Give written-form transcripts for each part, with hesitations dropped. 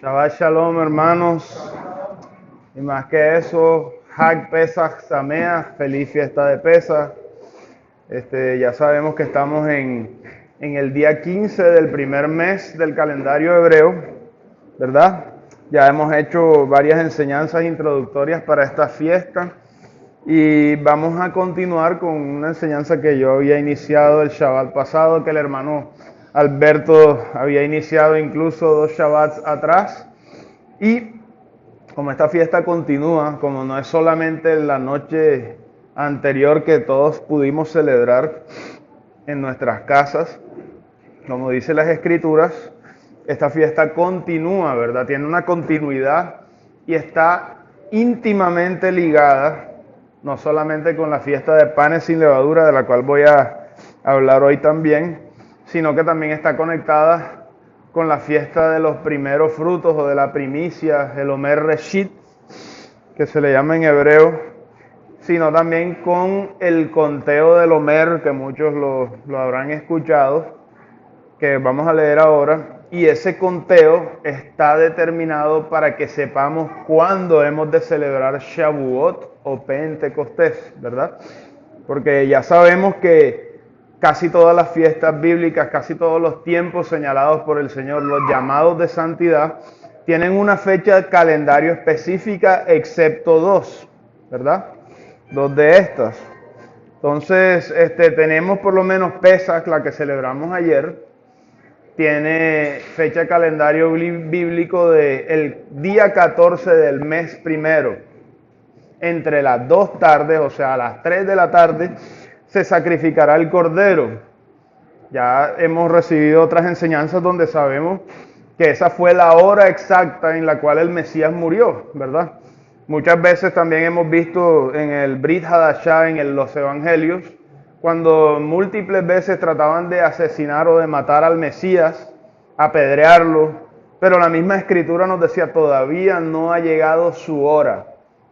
Shabbat Shalom, hermanos. Y más que eso, Hag Pesach Sameach, feliz fiesta de Pesach. Ya sabemos que estamos en el día 15 del primer mes del calendario hebreo, ¿verdad? Ya hemos hecho varias enseñanzas introductorias para esta fiesta y vamos a continuar con una enseñanza que yo había iniciado el Shabbat pasado, que el hermano Alberto había iniciado incluso 2 Shabbats atrás. Y como esta fiesta continúa, como no es solamente la noche anterior que todos pudimos celebrar en nuestras casas, como dice las Escrituras, esta fiesta continúa, ¿verdad? Tiene una continuidad y está íntimamente ligada, no solamente con la fiesta de panes sin levadura, de la cual voy a hablar hoy también, sino que también está conectada con la fiesta de los primeros frutos o de la primicia, el Omer Reshit, que se le llama en hebreo, sino también con el conteo del Omer, que muchos lo habrán escuchado, que vamos a leer ahora, y ese conteo está determinado para que sepamos cuándo hemos de celebrar Shavuot o Pentecostés, ¿verdad? Porque ya sabemos que casi todas las fiestas bíblicas, casi todos los tiempos señalados por el Señor, los llamados de santidad, tienen una fecha de calendario específica, excepto dos, ¿verdad? Dos de estas. Entonces, tenemos por lo menos Pesach, la que celebramos ayer, tiene fecha de calendario bíblico del día 14 del mes primero. Entre las 2 tardes, o sea, a las 3 de la tarde, se sacrificará el cordero. Ya hemos recibido otras enseñanzas donde sabemos que esa fue la hora exacta en la cual el Mesías murió, ¿verdad? Muchas veces también hemos visto en el Brit Hadashah, en los evangelios, cuando múltiples veces trataban de asesinar o de matar al Mesías, apedrearlo, pero la misma escritura nos decía, todavía no ha llegado su hora.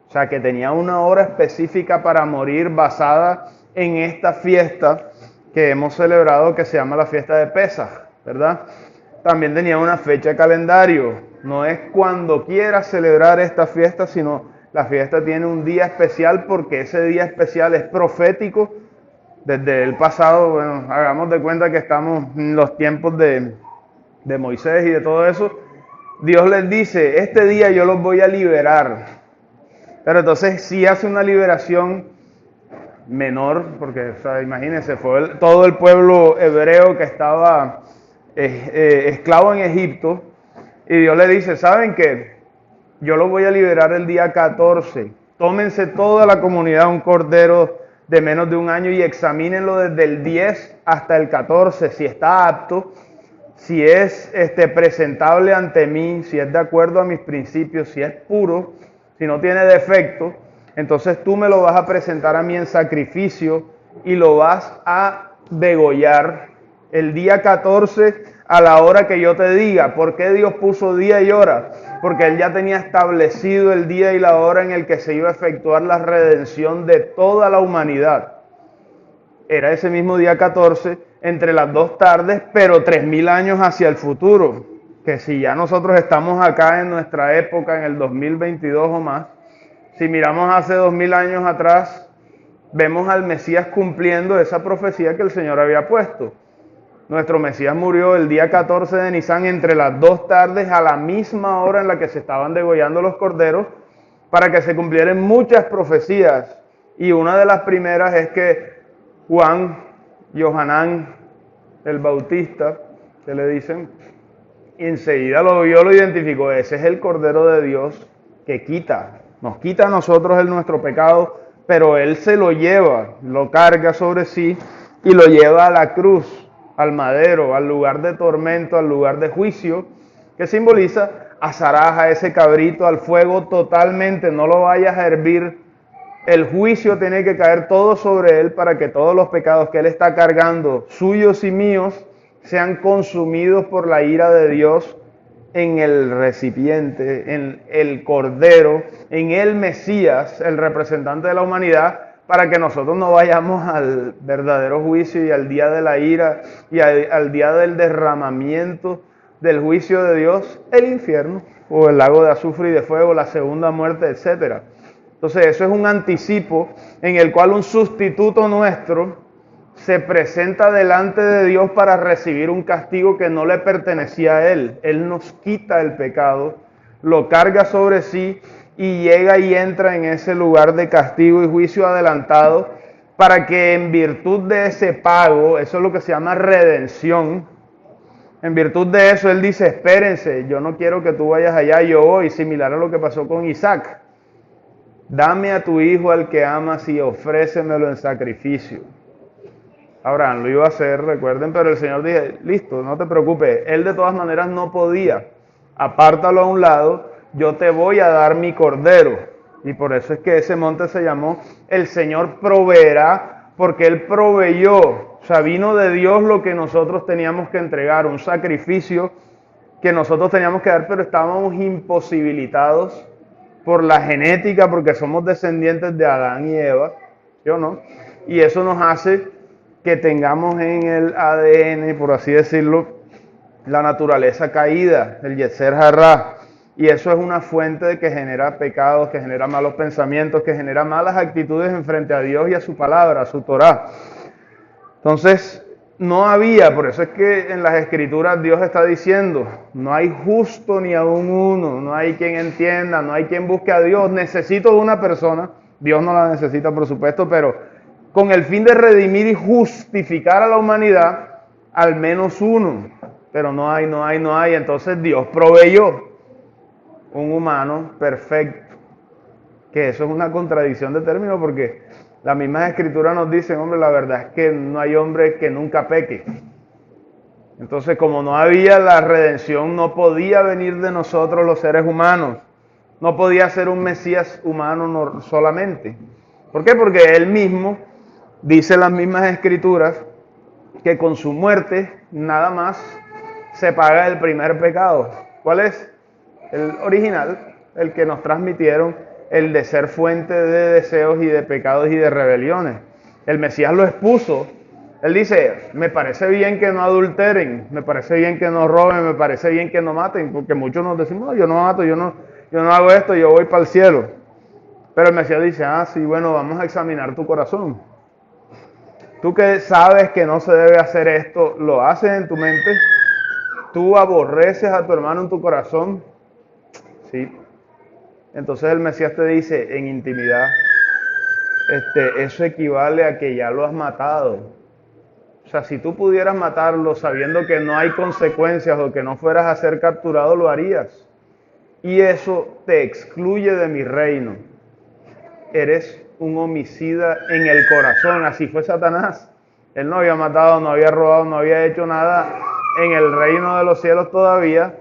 O sea, que tenía una hora específica para morir basada en esta fiesta que hemos celebrado, que se llama la fiesta de Pesaj, ¿verdad? También tenía una fecha de calendario. No es cuando quieras celebrar esta fiesta, sino la fiesta tiene un día especial porque ese día especial es profético. Desde el pasado, bueno, hagamos de cuenta que estamos en los tiempos de Moisés y de todo eso. Dios les dice, este día yo los voy a liberar. Pero entonces sí hace una liberación menor, porque o sea, imagínense, fue todo el pueblo hebreo que estaba esclavo en Egipto, y Dios le dice, ¿saben qué? Yo los voy a liberar el día 14. Tómense toda la comunidad un cordero de menos de un año y examínenlo desde el 10 hasta el 14, si está apto, si es presentable ante mí, si es de acuerdo a mis principios, si es puro, si no tiene defecto, entonces tú me lo vas a presentar a mí en sacrificio y lo vas a degollar el día 14 a la hora que yo te diga. ¿Por qué Dios puso día y hora? Porque Él ya tenía establecido el día y la hora en el que se iba a efectuar la redención de toda la humanidad. Era ese mismo día 14, entre las 2 tardes, pero 3000 años hacia el futuro. Que si ya nosotros estamos acá en nuestra época, en el 2022 o más, si miramos hace 2000 años atrás, vemos al Mesías cumpliendo esa profecía que el Señor había puesto. Nuestro Mesías murió el día 14 de Nisan entre las 2 tardes a la misma hora en la que se estaban degollando los corderos para que se cumplieran muchas profecías. Y una de las primeras es que Juan, Yohanan, el Bautista, que le dicen, enseguida lo vio, lo identificó, ese es el Cordero de Dios que nos quita a nosotros nuestro pecado, pero Él se lo lleva, lo carga sobre sí y lo lleva a la cruz, al madero, al lugar de tormento, al lugar de juicio, que simboliza a Zaraja, ese cabrito, al fuego totalmente, no lo vayas a hervir. El juicio tiene que caer todo sobre Él para que todos los pecados que Él está cargando, suyos y míos, sean consumidos por la ira de Dios en el recipiente, en el Cordero, en el Mesías, el representante de la humanidad, para que nosotros no vayamos al verdadero juicio y al día de la ira y al día del derramamiento del juicio de Dios, el infierno, o el lago de azufre y de fuego, la segunda muerte, etc. Entonces eso es un anticipo en el cual un sustituto nuestro se presenta delante de Dios para recibir un castigo que no le pertenecía a Él. Él nos quita el pecado, lo carga sobre sí y llega y entra en ese lugar de castigo y juicio adelantado para que en virtud de ese pago, eso es lo que se llama redención, en virtud de eso Él dice, espérense, yo no quiero que tú vayas allá, yo voy, similar a lo que pasó con Isaac. Dame a tu hijo al que amas y ofrécemelo en sacrificio. Abraham lo iba a hacer, recuerden, pero el Señor dijo, listo, no te preocupes. Él de todas maneras no podía. Apártalo a un lado, yo te voy a dar mi cordero. Y por eso es que ese monte se llamó El Señor Proveerá, porque Él proveyó. O sea, vino de Dios lo que nosotros teníamos que entregar, un sacrificio que nosotros teníamos que dar, pero estábamos imposibilitados por la genética, porque somos descendientes de Adán y Eva, ¿sí o no? Y eso nos hace que tengamos en el ADN, por así decirlo, la naturaleza caída, el Yetzer Hará. Y eso es una fuente de que genera pecados, que genera malos pensamientos, que genera malas actitudes en frente a Dios y a su palabra, a su Torá. Entonces, no había, por eso es que en las Escrituras Dios está diciendo, no hay justo ni aún uno, no hay quien entienda, no hay quien busque a Dios, necesito de una persona, Dios no la necesita por supuesto, pero con el fin de redimir y justificar a la humanidad, al menos uno, pero no hay, entonces Dios proveyó un humano perfecto, que eso es una contradicción de términos porque las mismas escrituras nos dicen, hombre, la verdad es que no hay hombre que nunca peque. Entonces, como no había la redención, no podía venir de nosotros los seres humanos. No podía ser un Mesías humano solamente. ¿Por qué? Porque Él mismo, dice las mismas escrituras, que con su muerte nada más se paga el primer pecado. ¿Cuál es? El original, el que nos transmitieron, el de ser fuente de deseos y de pecados y de rebeliones. El Mesías lo expuso. Él dice, me parece bien que no adulteren, me parece bien que no roben, me parece bien que no maten, porque muchos nos decimos, no, yo no mato, yo no hago esto, yo voy para el cielo. Pero el Mesías dice, sí, bueno, vamos a examinar tu corazón. Tú que sabes que no se debe hacer esto, lo haces en tu mente, tú aborreces a tu hermano en tu corazón, ¿sí? Entonces el Mesías te dice en intimidad, eso equivale a que ya lo has matado. O sea, si tú pudieras matarlo sabiendo que no hay consecuencias o que no fueras a ser capturado, lo harías. Y eso te excluye de mi reino. Eres un homicida en el corazón, así fue Satanás. Él no había matado, no había robado, no había hecho nada en el reino de los cielos todavía,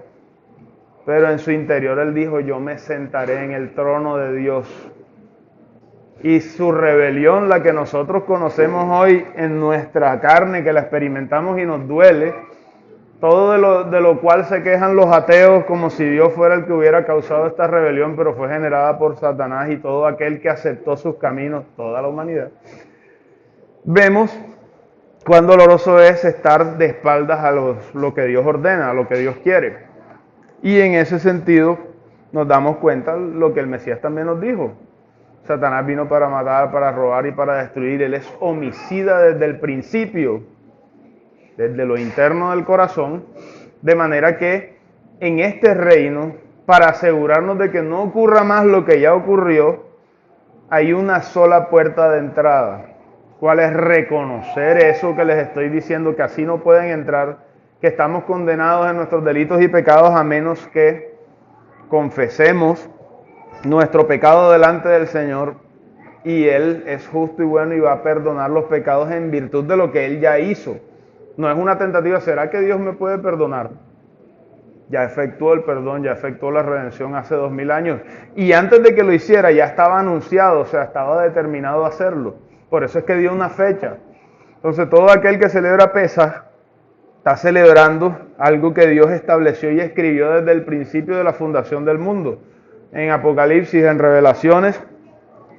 pero en su interior él dijo, yo me sentaré en el trono de Dios. Y su rebelión, la que nosotros conocemos hoy en nuestra carne, que la experimentamos y nos duele, todo de lo cual se quejan los ateos como si Dios fuera el que hubiera causado esta rebelión, pero fue generada por Satanás y todo aquel que aceptó sus caminos, toda la humanidad. Vemos cuán doloroso es estar de espaldas a lo que Dios ordena, a lo que Dios quiere. Y en ese sentido nos damos cuenta lo que el Mesías también nos dijo. Satanás vino para matar, para robar y para destruir. Él es homicida desde el principio, desde lo interno del corazón, de manera que en este reino, para asegurarnos de que no ocurra más lo que ya ocurrió, hay una sola puerta de entrada. ¿Cuál es? Reconocer eso que les estoy diciendo, que así no pueden entrar, que estamos condenados en nuestros delitos y pecados a menos que confesemos nuestro pecado delante del Señor, y Él es justo y bueno y va a perdonar los pecados en virtud de lo que Él ya hizo. No es una tentativa, ¿será que Dios me puede perdonar? Ya efectuó el perdón, ya efectuó la redención hace 2000 años. Y antes de que lo hiciera ya estaba anunciado, o sea, estaba determinado a hacerlo. Por eso es que dio una fecha. Entonces todo aquel que celebra Pesaj está celebrando algo que Dios estableció y escribió desde el principio de la fundación del mundo. En Apocalipsis, en Revelaciones,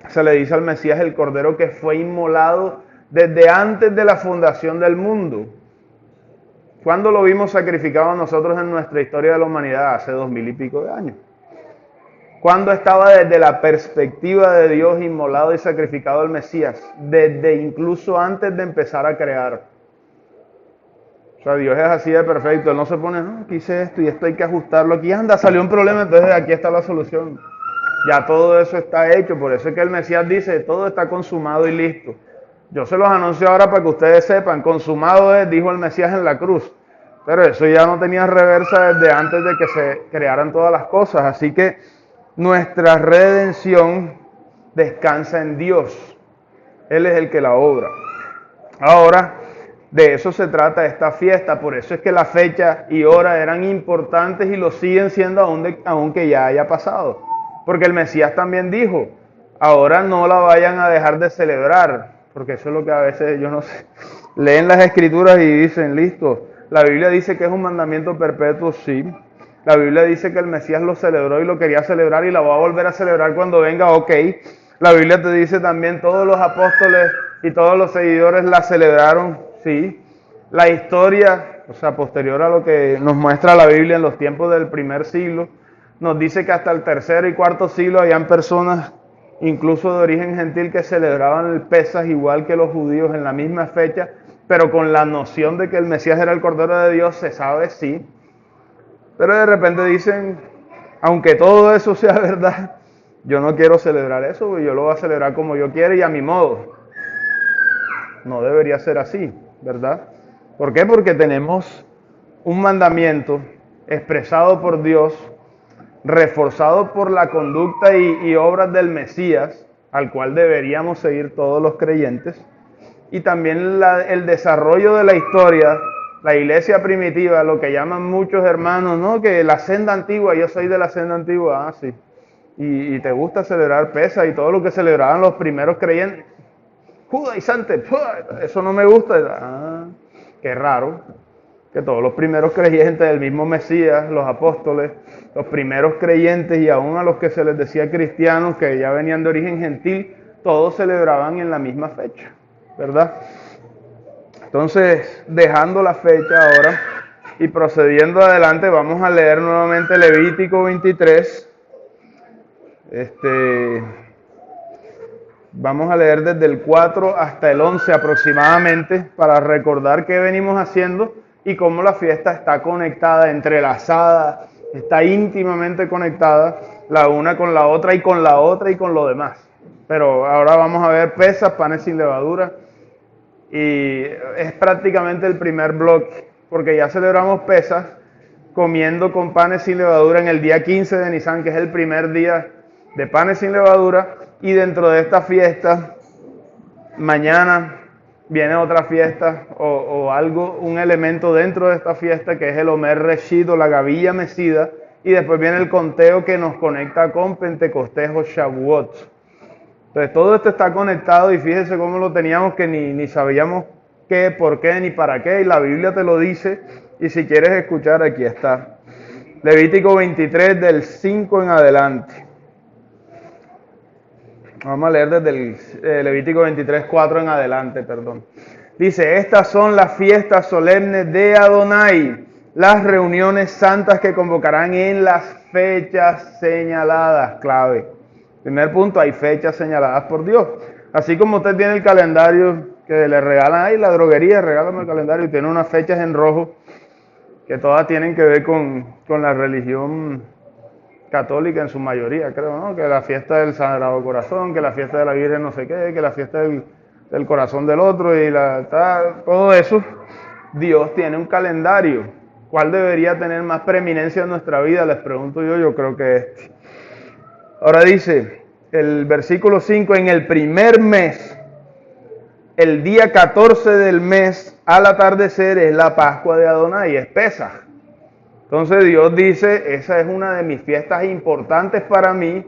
se le dice al Mesías el Cordero que fue inmolado desde antes de la fundación del mundo. ¿Cuándo lo vimos sacrificado nosotros en nuestra historia de la humanidad? Hace 2000 y pico de años. ¿Cuándo estaba desde la perspectiva de Dios inmolado y sacrificado el Mesías? Desde incluso antes de empezar a crear. O sea, Dios es así de perfecto. Él no se pone, no, aquí hice esto y esto hay que ajustarlo. Aquí anda, salió un problema, entonces aquí está la solución. Ya todo eso está hecho. Por eso es que el Mesías dice, todo está consumado y listo. Yo se los anuncio ahora para que ustedes sepan, consumado es, dijo el Mesías en la cruz. Pero eso ya no tenía reversa desde antes de que se crearan todas las cosas. Así que nuestra redención descansa en Dios. Él es el que la obra. Ahora, de eso se trata esta fiesta. Por eso es que la fecha y hora eran importantes y lo siguen siendo aunque ya haya pasado. Porque el Mesías también dijo, ahora no la vayan a dejar de celebrar. Porque eso es lo que a veces, yo no sé, leen las escrituras y dicen, listo, la Biblia dice que es un mandamiento perpetuo, sí. La Biblia dice que el Mesías lo celebró y lo quería celebrar y la va a volver a celebrar cuando venga, ok. La Biblia te dice también todos los apóstoles y todos los seguidores la celebraron, sí. La historia, o sea, posterior a lo que nos muestra la Biblia en los tiempos del primer siglo, nos dice que hasta el tercer y cuarto siglo habían personas, incluso de origen gentil, que celebraban el Pesaj igual que los judíos en la misma fecha, pero con la noción de que el Mesías era el Cordero de Dios, se sabe, sí. Pero de repente dicen, aunque todo eso sea verdad, yo no quiero celebrar eso, yo lo voy a celebrar como yo quiero y a mi modo. No debería ser así, ¿verdad? ¿Por qué? Porque tenemos un mandamiento expresado por Dios, reforzado por la conducta y obras del Mesías, al cual deberíamos seguir todos los creyentes, y también el desarrollo de la historia, la iglesia primitiva, lo que llaman muchos hermanos, ¿no? Que la senda antigua, yo soy de la senda antigua, sí. Y te gusta celebrar Pesaj y todo lo que celebraban los primeros creyentes. Judaizante, eso no me gusta. Qué raro que todos los primeros creyentes del mismo Mesías, los apóstoles, los primeros creyentes y aún a los que se les decía cristianos, que ya venían de origen gentil, todos celebraban en la misma fecha, ¿verdad? Entonces, dejando la fecha ahora y procediendo adelante, vamos a leer nuevamente Levítico 23. Vamos a leer desde el 4 hasta el 11 aproximadamente para recordar qué venimos haciendo y cómo la fiesta está conectada, entrelazada, está íntimamente conectada la una con la otra y con la otra y con lo demás. Pero ahora vamos a ver Pesaj, panes sin levadura, y es prácticamente el primer bloque, porque ya celebramos Pesaj comiendo con panes sin levadura en el día 15 de Nisan, que es el primer día de panes sin levadura, y dentro de esta fiesta, mañana viene otra fiesta o algo, un elemento dentro de esta fiesta que es el Omer Reshit o la gavilla mecida, y después viene el conteo que nos conecta con Pentecostés o Shavuot. Entonces todo esto está conectado y fíjense cómo lo teníamos que ni sabíamos qué, por qué, ni para qué, y la Biblia te lo dice, y si quieres escuchar aquí está. Levítico 23 del 5 en adelante. Vamos a leer desde el Levítico 23, 4 en adelante, perdón. Dice, estas son las fiestas solemnes de Adonai, las reuniones santas que convocarán en las fechas señaladas, clave. Primer punto, hay fechas señaladas por Dios. Así como usted tiene el calendario que le regalan ahí, la droguería, regálame el calendario y tiene unas fechas en rojo que todas tienen que ver con la religión católica en su mayoría, creo, ¿no? Que la fiesta del Sagrado Corazón, que la fiesta de la Virgen no sé qué, que la fiesta del corazón del otro y todo eso. Dios tiene un calendario. ¿Cuál debería tener más preeminencia en nuestra vida? Les pregunto yo creo que este. Ahora dice el versículo 5, en el primer mes, el día 14 del mes, al atardecer, es la Pascua de Adonai, es Pesaj. Entonces Dios dice, esa es una de mis fiestas importantes para mí.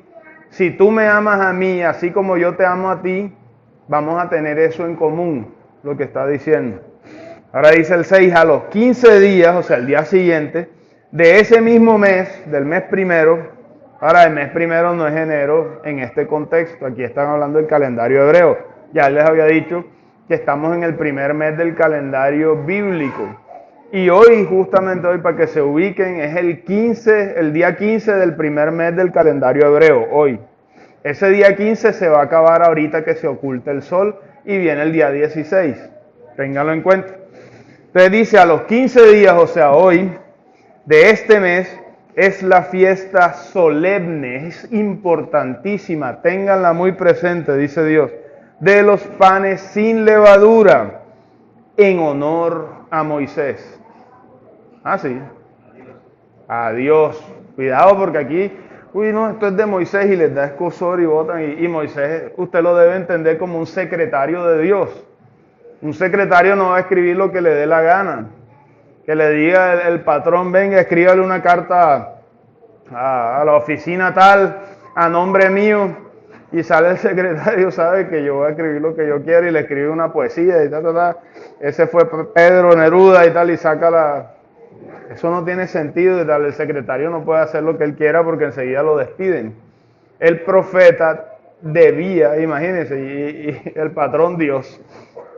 Si tú me amas a mí, así como yo te amo a ti, vamos a tener eso en común, lo que está diciendo. Ahora dice el 6, a los 15 días, o sea, el día siguiente, de ese mismo mes, del mes primero. Ahora, el mes primero no es enero en este contexto, aquí están hablando del calendario hebreo. Ya les había dicho que estamos en el primer mes del calendario bíblico. Y hoy, justamente hoy, para que se ubiquen, es el día 15 del primer mes del calendario hebreo, hoy. Ese día 15 se va a acabar ahorita que se oculta el sol y viene el día 16. Ténganlo en cuenta. Entonces dice, a los 15 días, o sea, hoy, de este mes, es la fiesta solemne, es importantísima, ténganla muy presente, dice Dios, de los panes sin levadura, en honor a Moisés. Ah, sí. A Dios. Cuidado porque aquí, uy, no, esto es de Moisés y les da escozor y votan. Y Moisés, usted lo debe entender como un secretario de Dios. Un secretario no va a escribir lo que le dé la gana. Que le diga el patrón, venga, escríbale una carta a la oficina tal, a nombre mío, y sale el secretario, sabe que yo voy a escribir lo que yo quiero y le escribe una poesía y tal. Ese fue Pedro Neruda y tal, y saca la... Eso no tiene sentido y tal, el secretario no puede hacer lo que él quiera porque enseguida lo despiden. El profeta debía, imagínense, y el patrón Dios,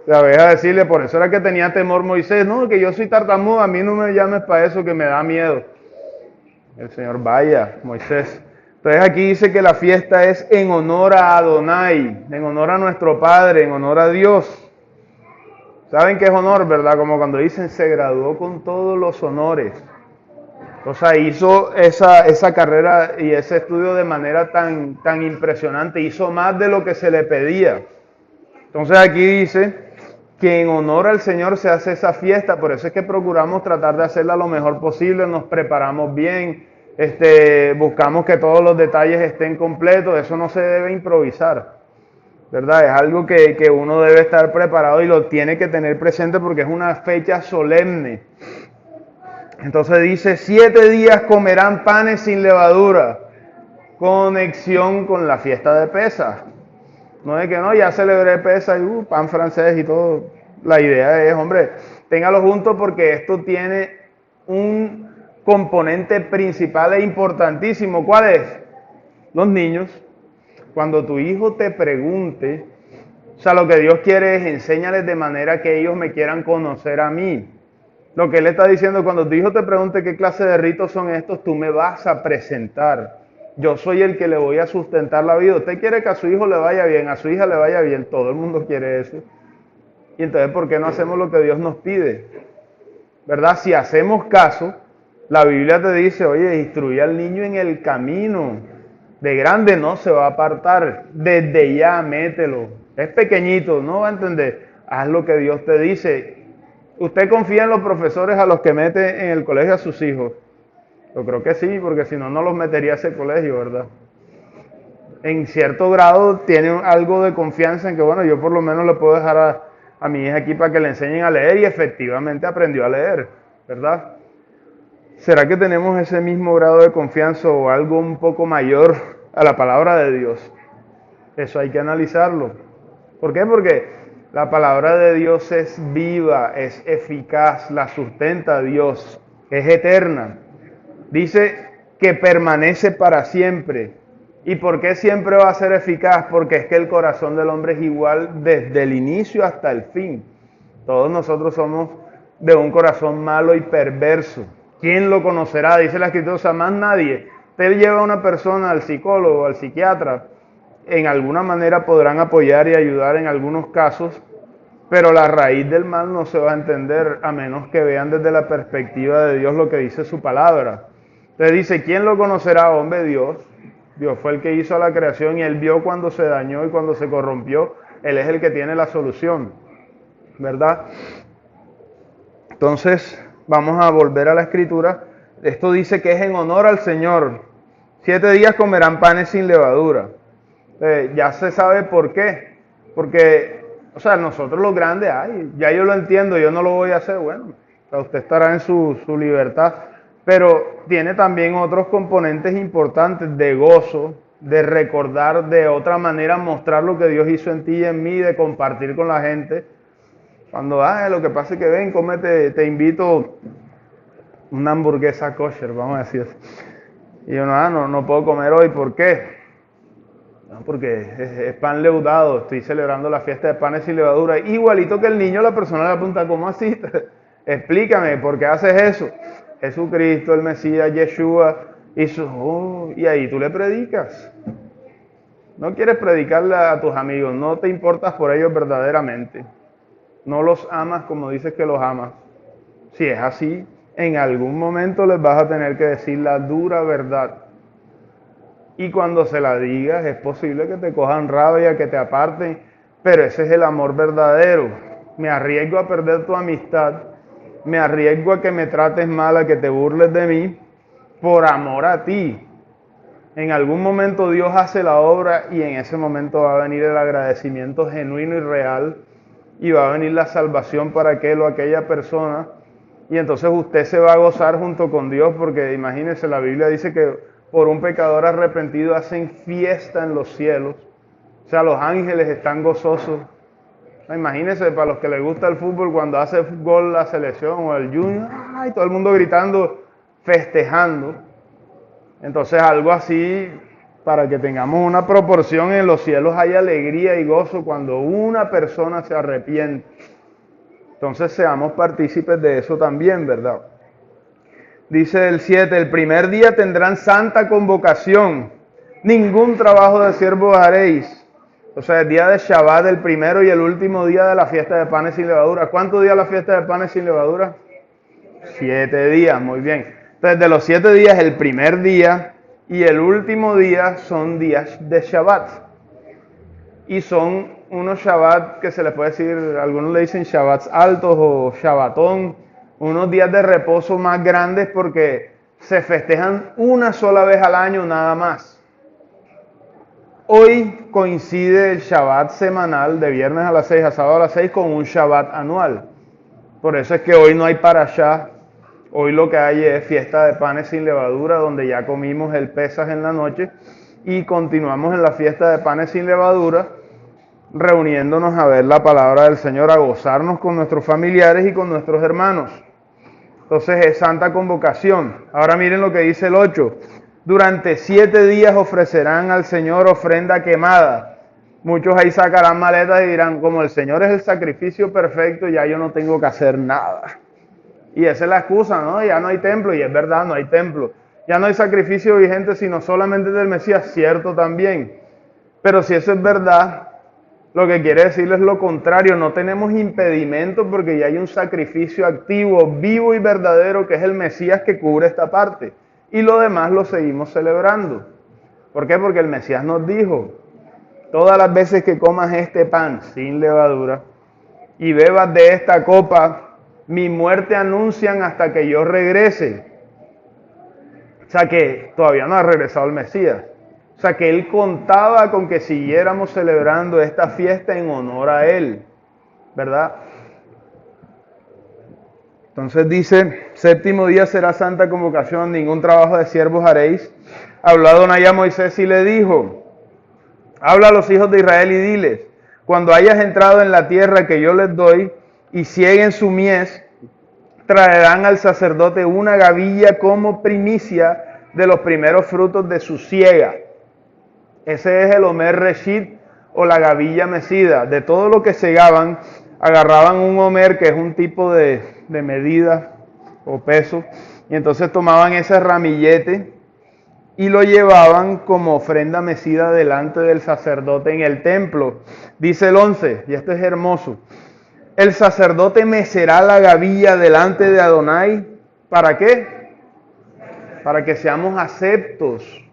la vez a decirle, por eso era que tenía temor Moisés, no, que yo soy tartamudo, a mí no me llames para eso, que me da miedo. El Señor, vaya, Moisés. Entonces aquí dice que la fiesta es en honor a Adonai, en honor a nuestro Padre, en honor a Dios. ¿Saben qué es honor, verdad? Como cuando dicen, se graduó con todos los honores. O sea, hizo esa carrera y ese estudio de manera tan impresionante, hizo más de lo que se le pedía. Entonces aquí dice que en honor al Señor se hace esa fiesta, por eso es que procuramos tratar de hacerla lo mejor posible, nos preparamos bien, buscamos que todos los detalles estén completos, eso no se debe improvisar, ¿verdad? Es algo que uno debe estar preparado y lo tiene que tener presente porque es una fecha solemne. Entonces dice, 7 días comerán panes sin levadura, conexión con la fiesta de Pesaj. No es que no, ya celebré Pesaj y pan francés y todo. La idea es, hombre, téngalo junto porque esto tiene un componente principal e importantísimo. ¿Cuál es? Los niños. Cuando tu hijo te pregunte, o sea, lo que Dios quiere es enséñales de manera que ellos me quieran conocer a mí. Lo que Él está diciendo, cuando tu hijo te pregunte qué clase de ritos son estos, tú me vas a presentar. Yo soy el que le voy a sustentar la vida. Usted quiere que a su hijo le vaya bien, a su hija le vaya bien, todo el mundo quiere eso. Y entonces, ¿por qué no hacemos lo que Dios nos pide? ¿Verdad? Si hacemos caso, la Biblia te dice, oye, instruye al niño en el camino. De grande no se va a apartar, desde ya mételo. Es pequeñito, no va a entender. Haz lo que Dios te dice. ¿Usted confía en los profesores a los que mete en el colegio a sus hijos? Yo creo que sí, porque si no, no los metería a ese colegio, ¿verdad? En cierto grado tiene algo de confianza en que, bueno, yo por lo menos le puedo dejar a mi hija aquí para que le enseñen a leer y efectivamente aprendió a leer, ¿verdad? ¿Será que tenemos ese mismo grado de confianza o algo un poco mayor a la palabra de Dios? Eso hay que analizarlo. ¿Por qué? Porque la palabra de Dios es viva, es eficaz, la sustenta Dios, es eterna. Dice que permanece para siempre. ¿Y por qué siempre va a ser eficaz? Porque es que el corazón del hombre es igual desde el inicio hasta el fin. Todos nosotros somos de un corazón malo y perverso. ¿Quién lo conocerá? Dice la Escritura, o sea, más nadie. Usted lleva a una persona al psicólogo, al psiquiatra, en alguna manera podrán apoyar y ayudar en algunos casos, pero la raíz del mal no se va a entender a menos que vean desde la perspectiva de Dios lo que dice su palabra. Entonces dice, ¿quién lo conocerá? Hombre, Dios. Dios fue el que hizo la creación y Él vio cuando se dañó y cuando se corrompió. Él es el que tiene la solución, ¿verdad? Entonces, vamos a volver a la Escritura. Esto dice que es en honor al Señor. 7 días comerán panes sin levadura. Ya se sabe por qué. Porque, o sea, nosotros los grandes, ay, ya yo lo entiendo, yo no lo voy a hacer. Bueno, o sea, usted estará en su libertad. Pero tiene también otros componentes importantes de gozo, de recordar de otra manera, mostrar lo que Dios hizo en ti y en mí, de compartir con la gente. Cuando, lo que pasa es que ven, cómete, te invito una hamburguesa kosher, vamos a decir así. Y yo, no puedo comer hoy, ¿por qué? No, porque es pan leudado, estoy celebrando la fiesta de panes sin levadura. Igualito que el niño, la persona le pregunta, ¿cómo así? Explícame, ¿por qué haces eso? Jesucristo, el Mesías, Yeshua, y ahí tú le predicas. No quieres predicarle a tus amigos, no te importas por ellos verdaderamente. No los amas como dices que los amas. Si es así, en algún momento les vas a tener que decir la dura verdad. Y cuando se la digas, es posible que te cojan rabia, que te aparten, pero ese es el amor verdadero. Me arriesgo a perder tu amistad, me arriesgo a que me trates mal, a que te burles de mí, por amor a ti. En algún momento Dios hace la obra y en ese momento va a venir el agradecimiento genuino y real y va a venir la salvación para aquel o aquella persona. Y entonces usted se va a gozar junto con Dios, porque imagínense, la Biblia dice que por un pecador arrepentido hacen fiesta en los cielos. O sea, los ángeles están gozosos. Imagínense, para los que les gusta el fútbol, cuando hace gol la selección o el junior, ¡ay! Todo el mundo gritando, festejando. Entonces algo así, para que tengamos una proporción, en los cielos hay alegría y gozo cuando una persona se arrepiente. Entonces seamos partícipes de eso también, ¿verdad? Dice el 7, el primer día tendrán santa convocación, ningún trabajo de siervos haréis. O sea, el día de Shabbat, el primero y el último día de la fiesta de panes sin levadura. ¿Cuántos días la fiesta de panes sin levadura? 7 días, muy bien. Entonces, de los 7 días, el primer día y el último día son días de Shabbat. Y son unos Shabbat que se les puede decir, algunos le dicen Shabbats altos o Shabbatón, unos días de reposo más grandes porque se festejan una sola vez al año nada más. Hoy coincide el Shabbat semanal de viernes a las 6 a sábado a las 6 con un Shabbat anual. Por eso es que hoy no hay parashá. Hoy lo que hay es fiesta de panes sin levadura, donde ya comimos el Pesaj en la noche y continuamos en la fiesta de panes sin levadura, reuniéndonos a ver la palabra del Señor, a gozarnos con nuestros familiares y con nuestros hermanos. Entonces es santa convocación. Ahora miren lo que dice el 8. Durante 7 días ofrecerán al Señor ofrenda quemada. Muchos ahí sacarán maletas y dirán, como el Señor es el sacrificio perfecto, ya yo no tengo que hacer nada. Y esa es la excusa, ¿no? Ya no hay templo, y es verdad, no hay templo. Ya no hay sacrificio vigente, sino solamente del Mesías, cierto también. Pero si eso es verdad, lo que quiere decirles lo contrario, no tenemos impedimento porque ya hay un sacrificio activo, vivo y verdadero, que es el Mesías que cubre esta parte. Y lo demás lo seguimos celebrando. ¿Por qué? Porque el Mesías nos dijo, todas las veces que comas este pan sin levadura y bebas de esta copa, mi muerte anuncian hasta que yo regrese. O sea que todavía no ha regresado el Mesías. O sea que él contaba con que siguiéramos celebrando esta fiesta en honor a él, ¿verdad? Entonces dice, séptimo día será santa convocación, ningún trabajo de siervos haréis. Habló Adonai a Moisés y le dijo, habla a los hijos de Israel y diles, cuando hayas entrado en la tierra que yo les doy y cieguen su mies, traerán al sacerdote una gavilla como primicia de los primeros frutos de su siega. Ese es el Omer Reshit o la gavilla mecida. De todo lo que segaban, agarraban un Omer, que es un tipo de medida o peso, y entonces tomaban ese ramillete y lo llevaban como ofrenda mecida delante del sacerdote en el templo. Dice el 11, y esto es hermoso, el sacerdote mecerá la gavilla delante de Adonai, ¿para qué? Para que seamos aceptos.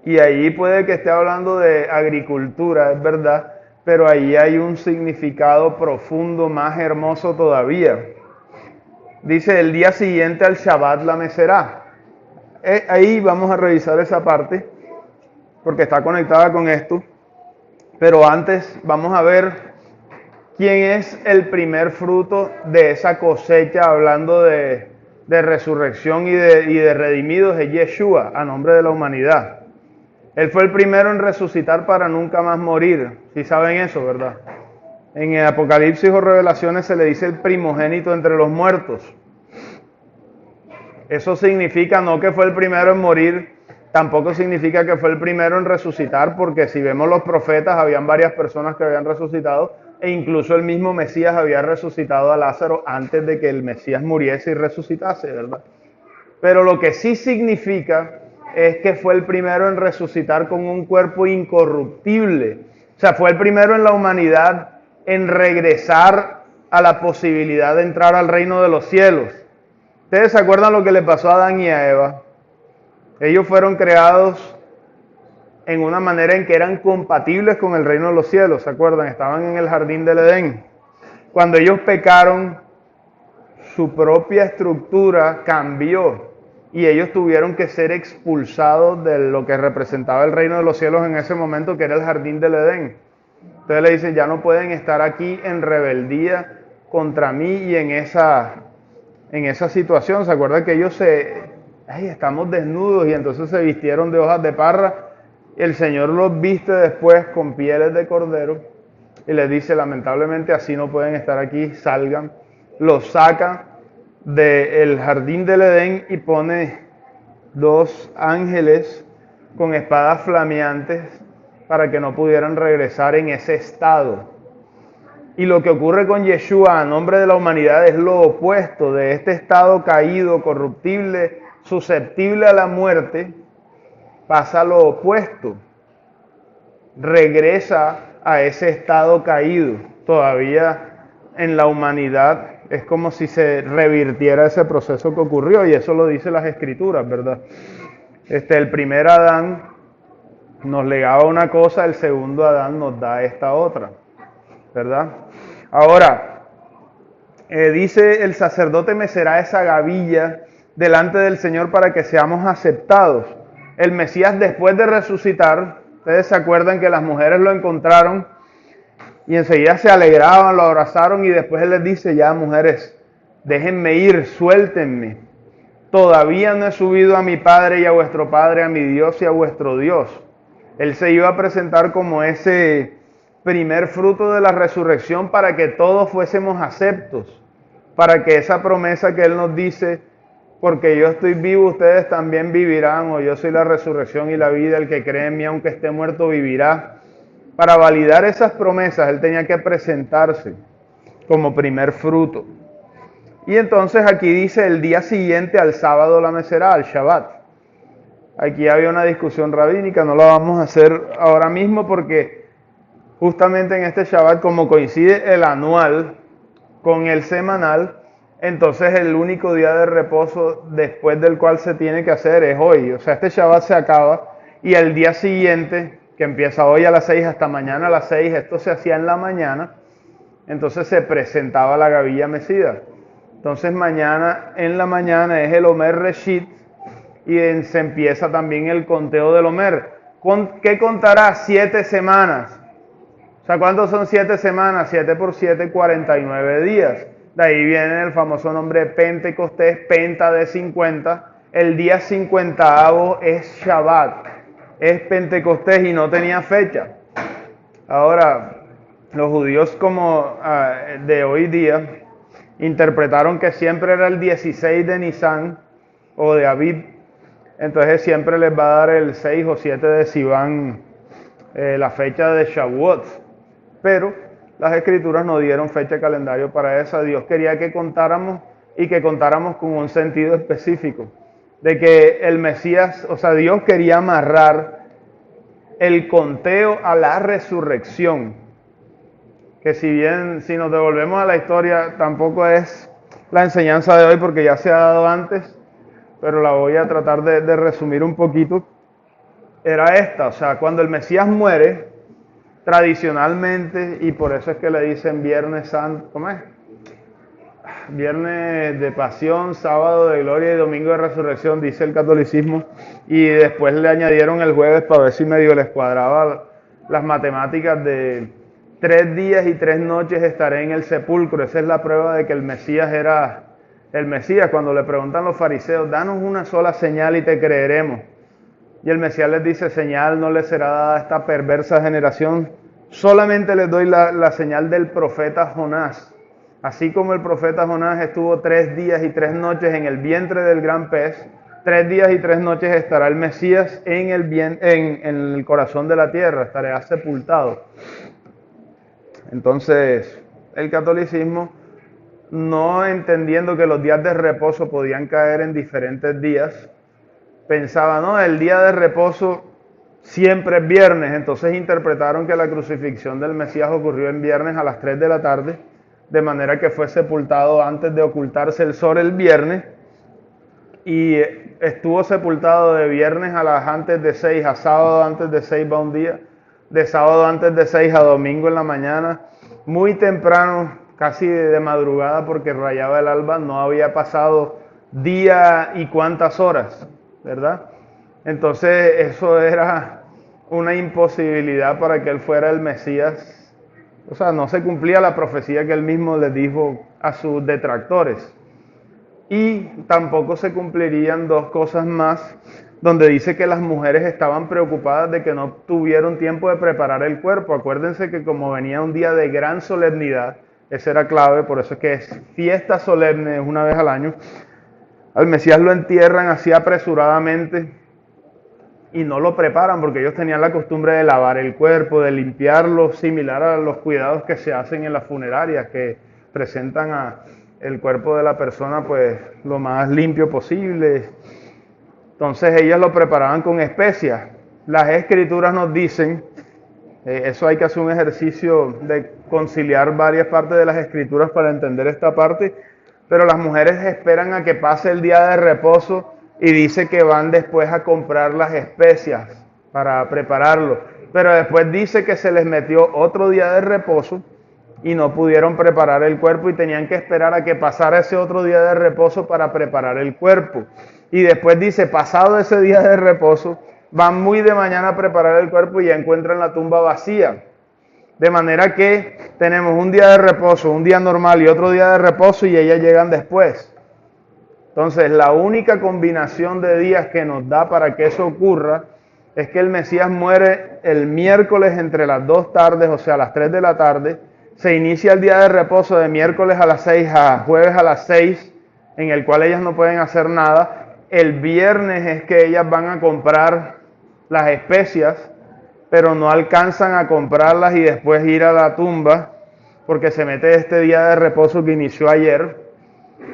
Y ahí puede que esté hablando de agricultura, es verdad, pero ahí hay un significado profundo, más hermoso todavía. Dice, el día siguiente al Shabbat la mecerá. Ahí vamos a revisar esa parte, porque está conectada con esto. Pero antes vamos a ver quién es el primer fruto de esa cosecha, hablando de resurrección y de redimidos, es Yeshua, a nombre de la humanidad. Él fue el primero en resucitar para nunca más morir. Si saben eso, ¿verdad? En el Apocalipsis o Revelaciones se le dice el primogénito entre los muertos. Eso significa no que fue el primero en morir, tampoco significa que fue el primero en resucitar, porque si vemos los profetas, habían varias personas que habían resucitado, e incluso el mismo Mesías había resucitado a Lázaro antes de que el Mesías muriese y resucitase, ¿verdad? Pero lo que sí significa es que fue el primero en resucitar con un cuerpo incorruptible. O sea, fue el primero en la humanidad en regresar a la posibilidad de entrar al reino de los cielos. ¿Ustedes se acuerdan lo que le pasó a Adán y a Eva? Ellos fueron creados en una manera en que eran compatibles con el reino de los cielos, ¿se acuerdan? Estaban en el jardín del Edén. Cuando ellos pecaron, su propia estructura cambió y ellos tuvieron que ser expulsados de lo que representaba el reino de los cielos en ese momento, que era el jardín del Edén. Entonces le dicen, ya no pueden estar aquí en rebeldía contra mí y en esa situación. ¿Se acuerdan que ellos estamos desnudos y entonces se vistieron de hojas de parra? El Señor los viste después con pieles de cordero y les dice, lamentablemente así no pueden estar aquí, salgan. Los saca del jardín del Edén y pone 2 ángeles con espadas flameantes para que no pudieran regresar en ese estado. Y lo que ocurre con Yeshua a nombre de la humanidad es lo opuesto de este estado caído, corruptible, susceptible a la muerte, pasa lo opuesto. Regresa a ese estado caído. Todavía en la humanidad es como si se revirtiera ese proceso que ocurrió, y eso lo dicen las Escrituras, ¿verdad? El primer Adán nos legaba una cosa, el segundo Adán nos da esta otra, ¿verdad? Ahora, dice, el sacerdote mecerá esa gavilla delante del Señor para que seamos aceptados. El Mesías, después de resucitar, ustedes se acuerdan que las mujeres lo encontraron y enseguida se alegraban, lo abrazaron, y después él les dice, ya mujeres, déjenme ir, suéltenme. Todavía no he subido a mi Padre y a vuestro Padre, a mi Dios y a vuestro Dios. Él se iba a presentar como ese primer fruto de la resurrección para que todos fuésemos aceptos, para que esa promesa que Él nos dice, porque yo estoy vivo, ustedes también vivirán, o yo soy la resurrección y la vida, el que cree en mí, aunque esté muerto, vivirá. Para validar esas promesas, Él tenía que presentarse como primer fruto. Y entonces aquí dice, el día siguiente al sábado la mecerá, al Shabbat. Aquí había una discusión rabínica, no la vamos a hacer ahora mismo porque justamente en este Shabbat, como coincide el anual con el semanal, entonces el único día de reposo después del cual se tiene que hacer es hoy. O sea, este Shabbat se acaba y el día siguiente, que empieza hoy a las 6 hasta mañana a las 6, esto se hacía en la mañana, entonces se presentaba la gavilla mecida. Entonces mañana, en la mañana es el Omer Reshit y se empieza también el conteo del Omer. ¿Qué contará? 7 semanas. O sea, ¿cuántos son 7 semanas? 7 por 7, 49 días. De ahí viene el famoso nombre Pentecostés, Penta de 50. El día 50avo es Shabbat, es Pentecostés y no tenía fecha. Ahora, los judíos como de hoy día interpretaron que siempre era el 16 de Nisan o de Abib, entonces siempre les va a dar el 6 o 7 de Sivan, la fecha de Shavuot, pero las Escrituras no dieron fecha de calendario para esa. Dios quería que contáramos y que contáramos con un sentido específico, de que el Mesías, o sea, Dios quería amarrar el conteo a la resurrección, que si bien, si nos devolvemos a la historia, tampoco es la enseñanza de hoy porque ya se ha dado antes, pero la voy a tratar de resumir un poquito. Era esta, o sea, cuando el Mesías muere, tradicionalmente, y por eso es que le dicen Viernes Santo, ¿cómo es? Viernes de Pasión, Sábado de Gloria y Domingo de Resurrección, dice el catolicismo, y después le añadieron el jueves para ver si medio les cuadraba las matemáticas de 3 días y 3 noches estaré en el sepulcro. Esa es la prueba de que el Mesías era el Mesías. Cuando le preguntan los fariseos, danos una sola señal y te creeremos. Y el Mesías les dice, señal no le será dada a esta perversa generación, Solamente les doy la señal del profeta Jonás. Así como el profeta Jonás estuvo 3 días y 3 noches en el vientre del gran pez, 3 días y 3 noches estará el Mesías en el corazón de la tierra, estará sepultado. Entonces, el catolicismo, no entendiendo que los días de reposo podían caer en diferentes días, pensaba, no, el día de reposo siempre es viernes, entonces interpretaron que la crucifixión del Mesías ocurrió en viernes a las 3 de la tarde, de manera que fue sepultado antes de ocultarse el sol el viernes, y estuvo sepultado de viernes a las antes de 6, a sábado antes de 6 va un día, de sábado antes de 6 a domingo en la mañana, muy temprano, casi de madrugada porque rayaba el alba, no había pasado día y cuántas horas, ¿verdad? Entonces eso era una imposibilidad para que él fuera el Mesías. O sea, no se cumplía la profecía que él mismo le dijo a sus detractores. Y tampoco se cumplirían dos cosas más, donde dice que las mujeres estaban preocupadas de que no tuvieron tiempo de preparar el cuerpo. Acuérdense que como venía un día de gran solemnidad, esa era clave, por eso es que es fiesta solemne, es una vez al año, al Mesías lo entierran así apresuradamente y no lo preparan porque ellos tenían la costumbre de lavar el cuerpo, de limpiarlo, similar a los cuidados que se hacen en las funerarias, que presentan a el cuerpo de la persona pues lo más limpio posible. Entonces ellas lo preparaban con especias. Las escrituras nos dicen, eso hay que hacer un ejercicio de conciliar varias partes de las escrituras para entender esta parte, pero las mujeres esperan a que pase el día de reposo y dice que van después a comprar las especias para prepararlo. Pero después dice que se les metió otro día de reposo y no pudieron preparar el cuerpo y tenían que esperar a que pasara ese otro día de reposo para preparar el cuerpo. Y después dice, pasado ese día de reposo, van muy de mañana a preparar el cuerpo y ya encuentran la tumba vacía. De manera que tenemos un día de reposo, un día normal y otro día de reposo y ellas llegan después. Entonces, la única combinación de días que nos da para que eso ocurra es que el Mesías muere el miércoles entre las 2 tardes, o sea, a las 3 de la tarde. Se inicia el día de reposo de miércoles a las 6 a jueves a las 6, en el cual ellas no pueden hacer nada. El viernes es que ellas van a comprar las especias, pero no alcanzan a comprarlas y después ir a la tumba, porque se mete este día de reposo que inició ayer.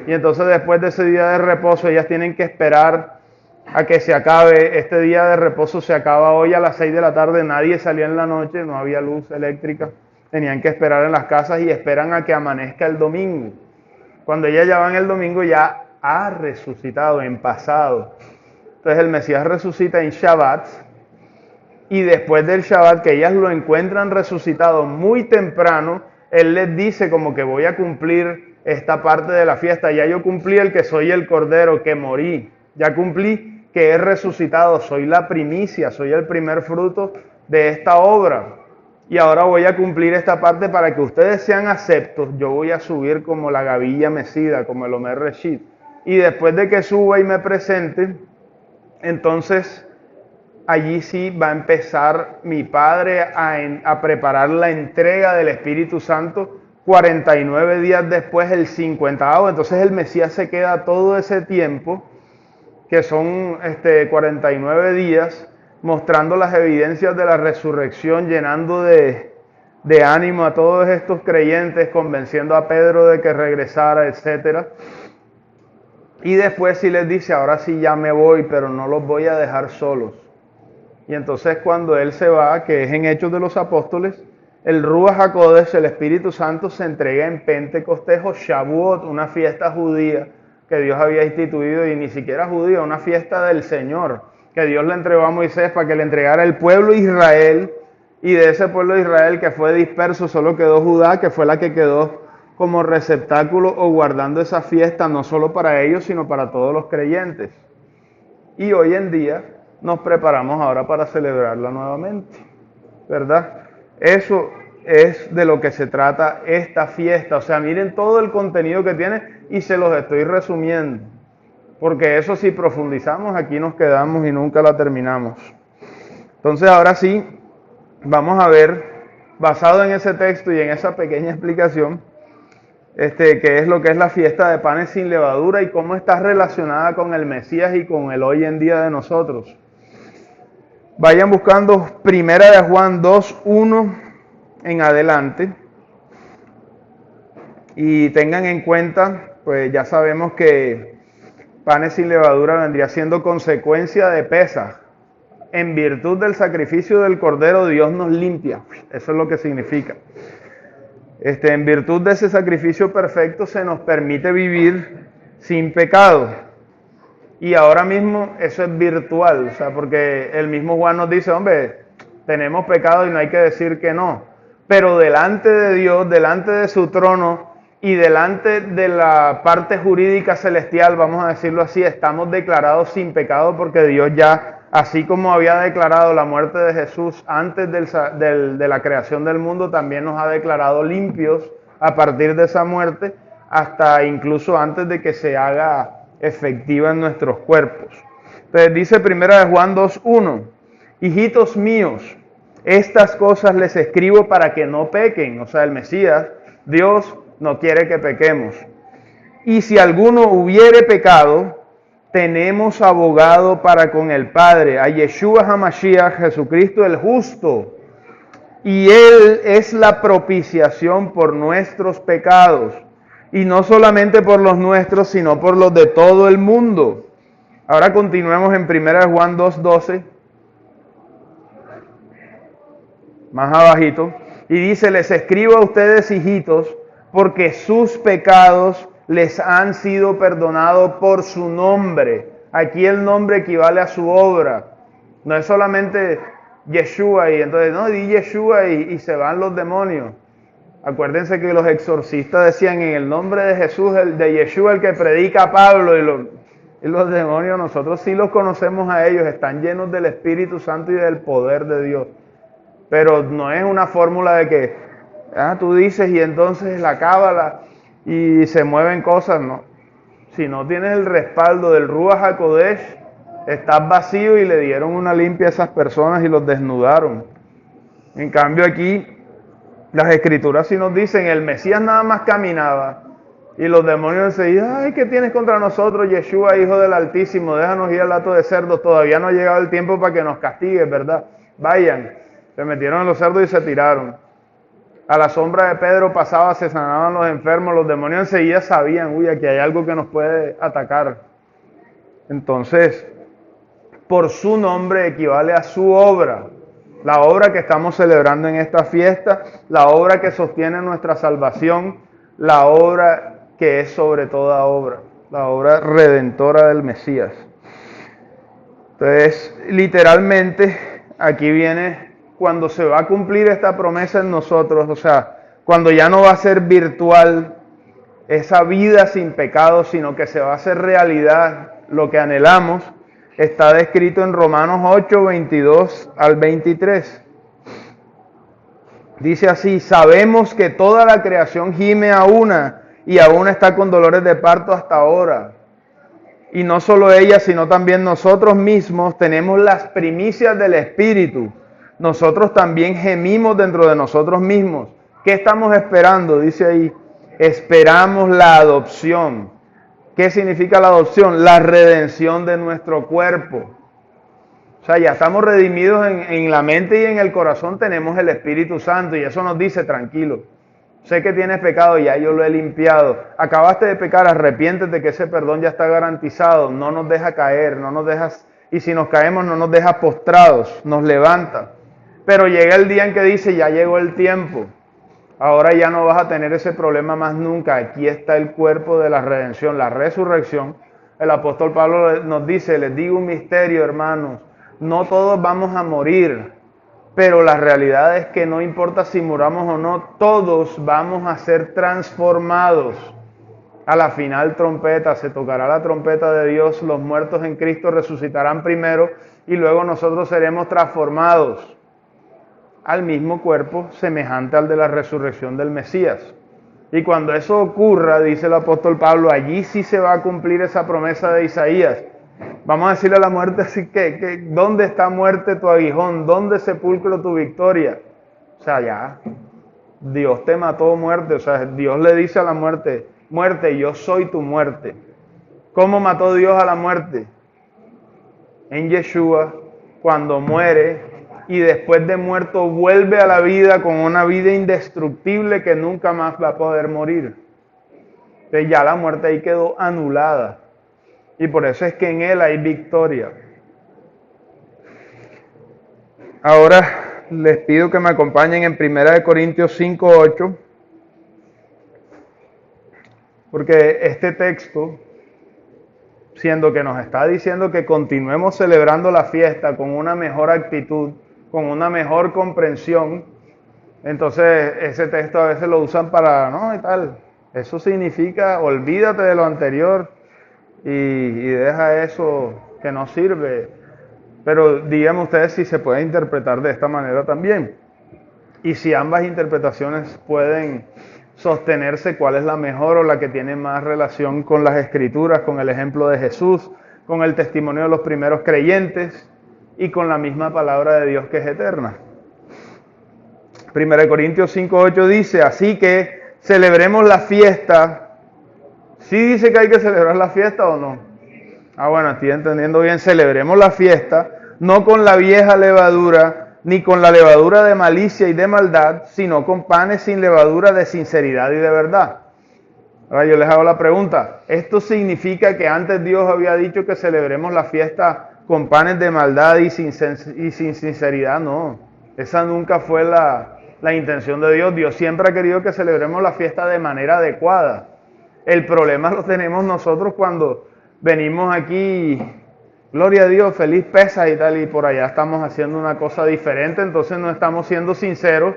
Y entonces después de ese día de reposo ellas tienen que esperar a que se acabe. Este día de reposo se acaba hoy a las 6 de la tarde, nadie salía en la noche, no había luz eléctrica. Tenían que esperar en las casas y esperan a que amanezca el domingo. Cuando ellas ya van el domingo ya ha resucitado en pasado. Entonces el Mesías resucita en Shabbat y después del Shabbat que ellas lo encuentran resucitado muy temprano, Él les dice como que voy a cumplir esta parte de la fiesta. Ya yo cumplí el que soy el Cordero, que morí. Ya cumplí que he resucitado, soy la primicia, soy el primer fruto de esta obra. Y ahora voy a cumplir esta parte para que ustedes sean aceptos. Yo voy a subir como la gavilla mecida, como el Omer Reshit. Y después de que suba y me presente, entonces allí sí va a empezar mi Padre a preparar la entrega del Espíritu Santo 49 días después, el 50º. Entonces el Mesías se queda todo ese tiempo, que son 49 días, mostrando las evidencias de la resurrección, llenando de ánimo a todos estos creyentes, convenciendo a Pedro de que regresara, etc. Y después sí les dice, ahora sí ya me voy, pero no los voy a dejar solos. Y entonces cuando Él se va, que es en Hechos de los Apóstoles, el Ruach HaKodesh, el Espíritu Santo, se entrega en Pentecostés o Shavuot, una fiesta judía que Dios había instituido, y ni siquiera judía, una fiesta del Señor, que Dios le entregó a Moisés para que le entregara el pueblo de Israel, y de ese pueblo de Israel que fue disperso, solo quedó Judá, que fue la que quedó como receptáculo o guardando esa fiesta, no solo para ellos, sino para todos los creyentes. Y hoy en día nos preparamos ahora para celebrarla nuevamente, ¿verdad? Eso es de lo que se trata esta fiesta. O sea, miren todo el contenido que tiene y se los estoy resumiendo. Porque eso si profundizamos aquí nos quedamos y nunca la terminamos. Entonces ahora sí, vamos a ver basado en ese texto y en esa pequeña explicación, que es lo que es la fiesta de panes sin levadura y cómo está relacionada con el Mesías y con el hoy en día de nosotros. Vayan buscando Primera de Juan 2:1 en adelante y tengan en cuenta, pues ya sabemos que panes sin levadura vendría siendo consecuencia de Pesaj. En virtud del sacrificio del Cordero, Dios nos limpia. Eso es lo que significa. En virtud de ese sacrificio perfecto se nos permite vivir sin pecado. Y ahora mismo eso es virtual, o sea, porque el mismo Juan nos dice, hombre, tenemos pecado y no hay que decir que no. Pero delante de Dios, delante de su trono y delante de la parte jurídica celestial, vamos a decirlo así, estamos declarados sin pecado porque Dios ya, así como había declarado la muerte de Jesús antes de la creación del mundo, también nos ha declarado limpios a partir de esa muerte, hasta incluso antes de que se haga efectiva en nuestros cuerpos. Entonces dice Primera de Juan 2:1, hijitos míos, estas cosas les escribo para que no pequen. O sea, el Mesías, Dios no quiere que pequemos. Y si alguno hubiere pecado, tenemos abogado para con el Padre, a Yeshua HaMashiach, Jesucristo el justo. Y Él es la propiciación por nuestros pecados. Y no solamente por los nuestros, sino por los de todo el mundo. Ahora continuemos en 1 Juan 2:12. Más abajito. Y dice, les escribo a ustedes, hijitos, porque sus pecados les han sido perdonados por su nombre. Aquí el nombre equivale a su obra. No es solamente Yeshua y entonces, no, di Yeshua y se van los demonios. Acuérdense que los exorcistas decían en el nombre de Jesús, el de Yeshua, el que predica a Pablo, y los demonios, nosotros sí los conocemos a ellos, están llenos del Espíritu Santo y del poder de Dios. Pero no es una fórmula de que tú dices y entonces la cábala y se mueven cosas, no. Si no tienes el respaldo del Ruach HaKodesh, estás vacío y le dieron una limpia a esas personas y los desnudaron. En cambio aquí, las Escrituras sí nos dicen, el Mesías nada más caminaba y los demonios decían, ay, ¿qué tienes contra nosotros, Yeshua, Hijo del Altísimo? Déjanos ir al hato de cerdos, todavía no ha llegado el tiempo para que nos castigues, ¿verdad? Vayan, se metieron en los cerdos y se tiraron. A la sombra de Pedro pasaba, se sanaban los enfermos, los demonios enseguida sabían, uy, aquí hay algo que nos puede atacar. Entonces, por su nombre equivale a su obra. La obra que estamos celebrando en esta fiesta, la obra que sostiene nuestra salvación, la obra que es sobre toda obra, la obra redentora del Mesías. Entonces, literalmente, aquí viene cuando se va a cumplir esta promesa en nosotros, o sea, cuando ya no va a ser virtual esa vida sin pecado, sino que se va a hacer realidad lo que anhelamos. Está descrito en Romanos 8, 22 al 23. Dice así, sabemos que toda la creación gime a una y aún está con dolores de parto hasta ahora. Y no solo ella, sino también nosotros mismos tenemos las primicias del Espíritu. Nosotros también gemimos dentro de nosotros mismos. ¿Qué estamos esperando? Dice ahí, esperamos la adopción. ¿Qué significa la adopción? La redención de nuestro cuerpo. O sea, ya estamos redimidos en la mente y en el corazón tenemos el Espíritu Santo y eso nos dice, tranquilo, sé que tienes pecado, ya yo lo he limpiado. Acabaste de pecar, arrepiéntete que ese perdón ya está garantizado, no nos deja caer, no nos dejas, y si nos caemos no nos deja postrados, nos levanta. Pero llega el día en que dice, ya llegó el tiempo. Ahora ya no vas a tener ese problema más nunca. Aquí está el cuerpo de la redención, la resurrección. El apóstol Pablo nos dice, les digo un misterio, hermanos, no todos vamos a morir, pero la realidad es que no importa si muramos o no, todos vamos a ser transformados. A la final trompeta, se tocará la trompeta de Dios, los muertos en Cristo resucitarán primero y luego nosotros seremos transformados al mismo cuerpo semejante al de la resurrección del Mesías. Y cuando eso ocurra, dice el apóstol Pablo, allí sí se va a cumplir esa promesa de Isaías. Vamos a decirle a la muerte así que ¿dónde está muerte tu aguijón? ¿Dónde sepulcro tu victoria? O sea, ya, Dios te mató muerte, o sea, Dios le dice a la muerte, muerte, yo soy tu muerte. ¿Cómo mató Dios a la muerte? En Yeshua, cuando muere y después de muerto vuelve a la vida con una vida indestructible que nunca más va a poder morir. Entonces ya la muerte ahí quedó anulada. Y por eso es que en Él hay victoria. Ahora les pido que me acompañen en 1 Corintios 5:8, porque este texto, siendo que nos está diciendo que continuemos celebrando la fiesta con una mejor actitud, con una mejor comprensión, entonces ese texto a veces lo usan para, no, y tal, eso significa, olvídate de lo anterior y deja eso que no sirve. Pero díganme ustedes si se puede interpretar de esta manera también. Y si ambas interpretaciones pueden sostenerse, cuál es la mejor o la que tiene más relación con las Escrituras, con el ejemplo de Jesús, con el testimonio de los primeros creyentes y con la misma palabra de Dios que es eterna. 1 Corintios 5:8 dice, así que celebremos la fiesta. ¿Sí dice que hay que celebrar la fiesta o no? Bueno, estoy entendiendo bien. Celebremos la fiesta, no con la vieja levadura, ni con la levadura de malicia y de maldad, sino con panes sin levadura de sinceridad y de verdad. Ahora yo les hago la pregunta, ¿esto significa que antes Dios había dicho que celebremos la fiesta con panes de maldad y sin sinceridad? No, esa nunca fue la intención de Dios. Dios siempre ha querido que celebremos la fiesta de manera adecuada. El problema lo tenemos nosotros cuando venimos aquí, gloria a Dios, feliz Pesaj y tal, y por allá estamos haciendo una cosa diferente, entonces no estamos siendo sinceros,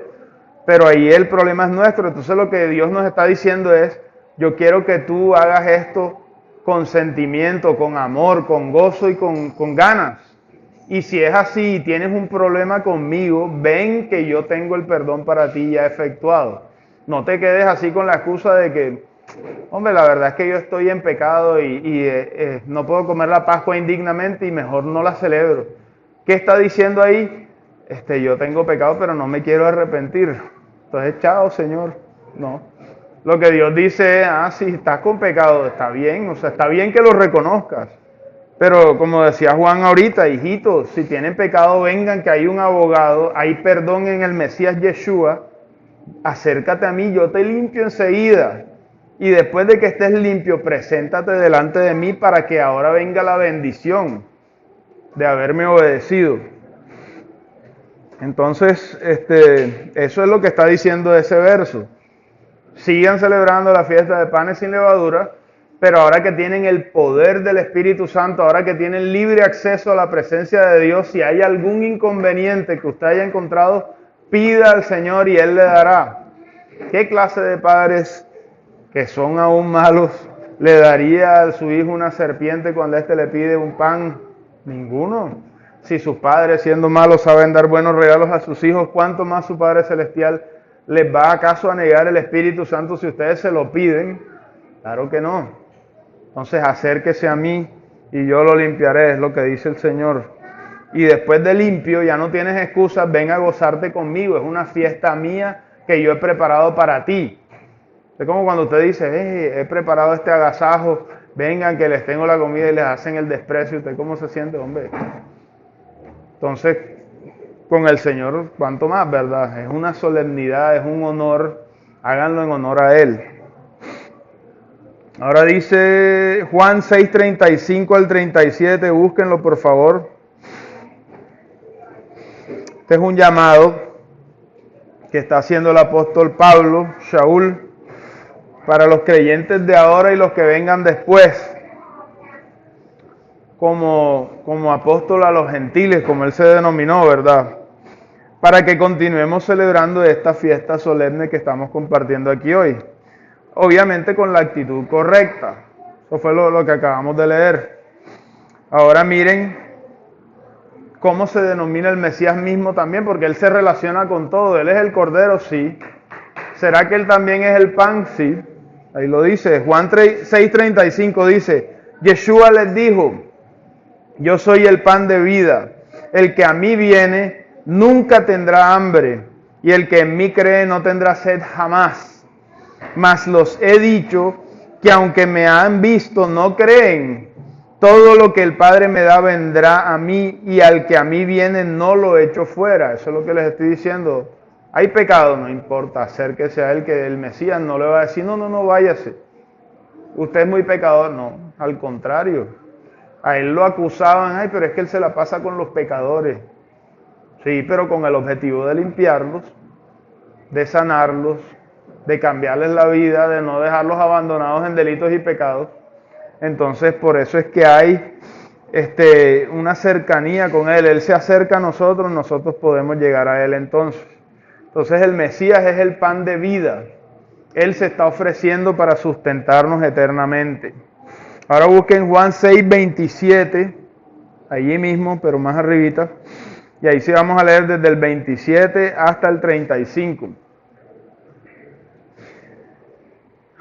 pero ahí el problema es nuestro. Entonces lo que Dios nos está diciendo es, yo quiero que tú hagas esto con sentimiento, con amor, con gozo y con ganas. Y si es así y tienes un problema conmigo, ven que yo tengo el perdón para ti ya efectuado. No te quedes así con la excusa de que, hombre, la verdad es que yo estoy en pecado y no puedo comer la Pascua indignamente y mejor no la celebro. ¿Qué está diciendo ahí? Yo tengo pecado, pero no me quiero arrepentir. Entonces, chao, Señor. No. Lo que Dios dice es, si estás con pecado, está bien. O sea, está bien que lo reconozcas. Pero como decía Juan ahorita, hijitos, si tienen pecado, vengan, que hay un abogado, hay perdón en el Mesías Yeshua. Acércate a mí, yo te limpio enseguida. Y después de que estés limpio, preséntate delante de mí para que ahora venga la bendición de haberme obedecido. Entonces, eso es lo que está diciendo ese verso. Sigan celebrando la fiesta de panes sin levadura, pero ahora que tienen el poder del Espíritu Santo, ahora que tienen libre acceso a la presencia de Dios, si hay algún inconveniente que usted haya encontrado, pida al Señor y Él le dará. ¿Qué clase de padres que son aún malos le daría a su hijo una serpiente cuando éste le pide un pan? Ninguno. Si sus padres, siendo malos, saben dar buenos regalos a sus hijos, ¿cuánto más su Padre Celestial les va acaso a negar el Espíritu Santo si ustedes se lo piden? Claro que no. Entonces acérquese a mí y yo lo limpiaré, es lo que dice el Señor. Y después de limpio ya no tienes excusas, ven a gozarte conmigo, es una fiesta mía que yo he preparado para ti. Es como cuando usted dice, he preparado este agasajo, vengan que les tengo la comida y les hacen el desprecio. ¿Usted cómo se siente, hombre? Entonces, con el Señor, ¿cuánto más, verdad? Es una solemnidad, es un honor, háganlo en honor a Él. Ahora dice Juan 6:35 al 37, búsquenlo por favor. Este es un llamado que está haciendo el apóstol Pablo, Shaul, para los creyentes de ahora y los que vengan después, como apóstol a los gentiles, como él se denominó, ¿verdad? Para que continuemos celebrando esta fiesta solemne que estamos compartiendo aquí hoy. Obviamente con la actitud correcta. Eso fue lo que acabamos de leer. Ahora miren cómo se denomina el Mesías mismo también, porque él se relaciona con todo. Él es el Cordero, sí. ¿Será que él también es el pan? Sí. Ahí lo dice. Juan 6:35 dice, Yeshua les dijo, yo soy el pan de vida. El que a mí viene nunca tendrá hambre. y el que en mí cree no tendrá sed jamás. Mas los he dicho que aunque me han visto no creen. Todo lo que el Padre me da vendrá a mí, y al que a mí viene no lo echo fuera. Eso es lo que les estoy diciendo. Hay pecado, no importa, acérquese a él, que el Mesías no le va a decir, no, váyase. Usted es muy pecador. No, al contrario. A él lo acusaban, ay, pero es que él se la pasa con los pecadores. Sí, pero con el objetivo de limpiarlos, de sanarlos, de cambiarles la vida, de no dejarlos abandonados en delitos y pecados. Entonces, por eso es que hay una cercanía con Él. Él se acerca a nosotros, nosotros podemos llegar a Él entonces. Entonces, el Mesías es el pan de vida. Él se está ofreciendo para sustentarnos eternamente. Ahora busquen Juan 6:27, allí mismo, pero más arribita. Y ahí sí vamos a leer desde el 27 hasta el 35.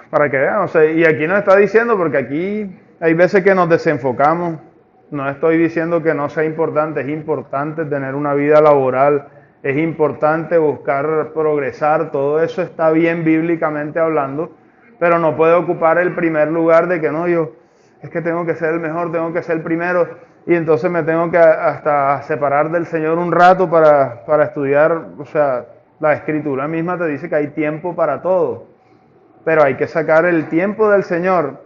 Para que vean, o sea, y aquí nos está diciendo, porque aquí hay veces que nos desenfocamos. No estoy diciendo que no sea importante, es importante tener una vida laboral, es importante buscar progresar, todo eso está bien bíblicamente hablando, pero no puede ocupar el primer lugar de que no, yo es que tengo que ser el mejor, tengo que ser el primero, y entonces me tengo que hasta separar del Señor un rato para estudiar. O sea, la Escritura misma te dice que hay tiempo para todo. Pero hay que sacar el tiempo del Señor,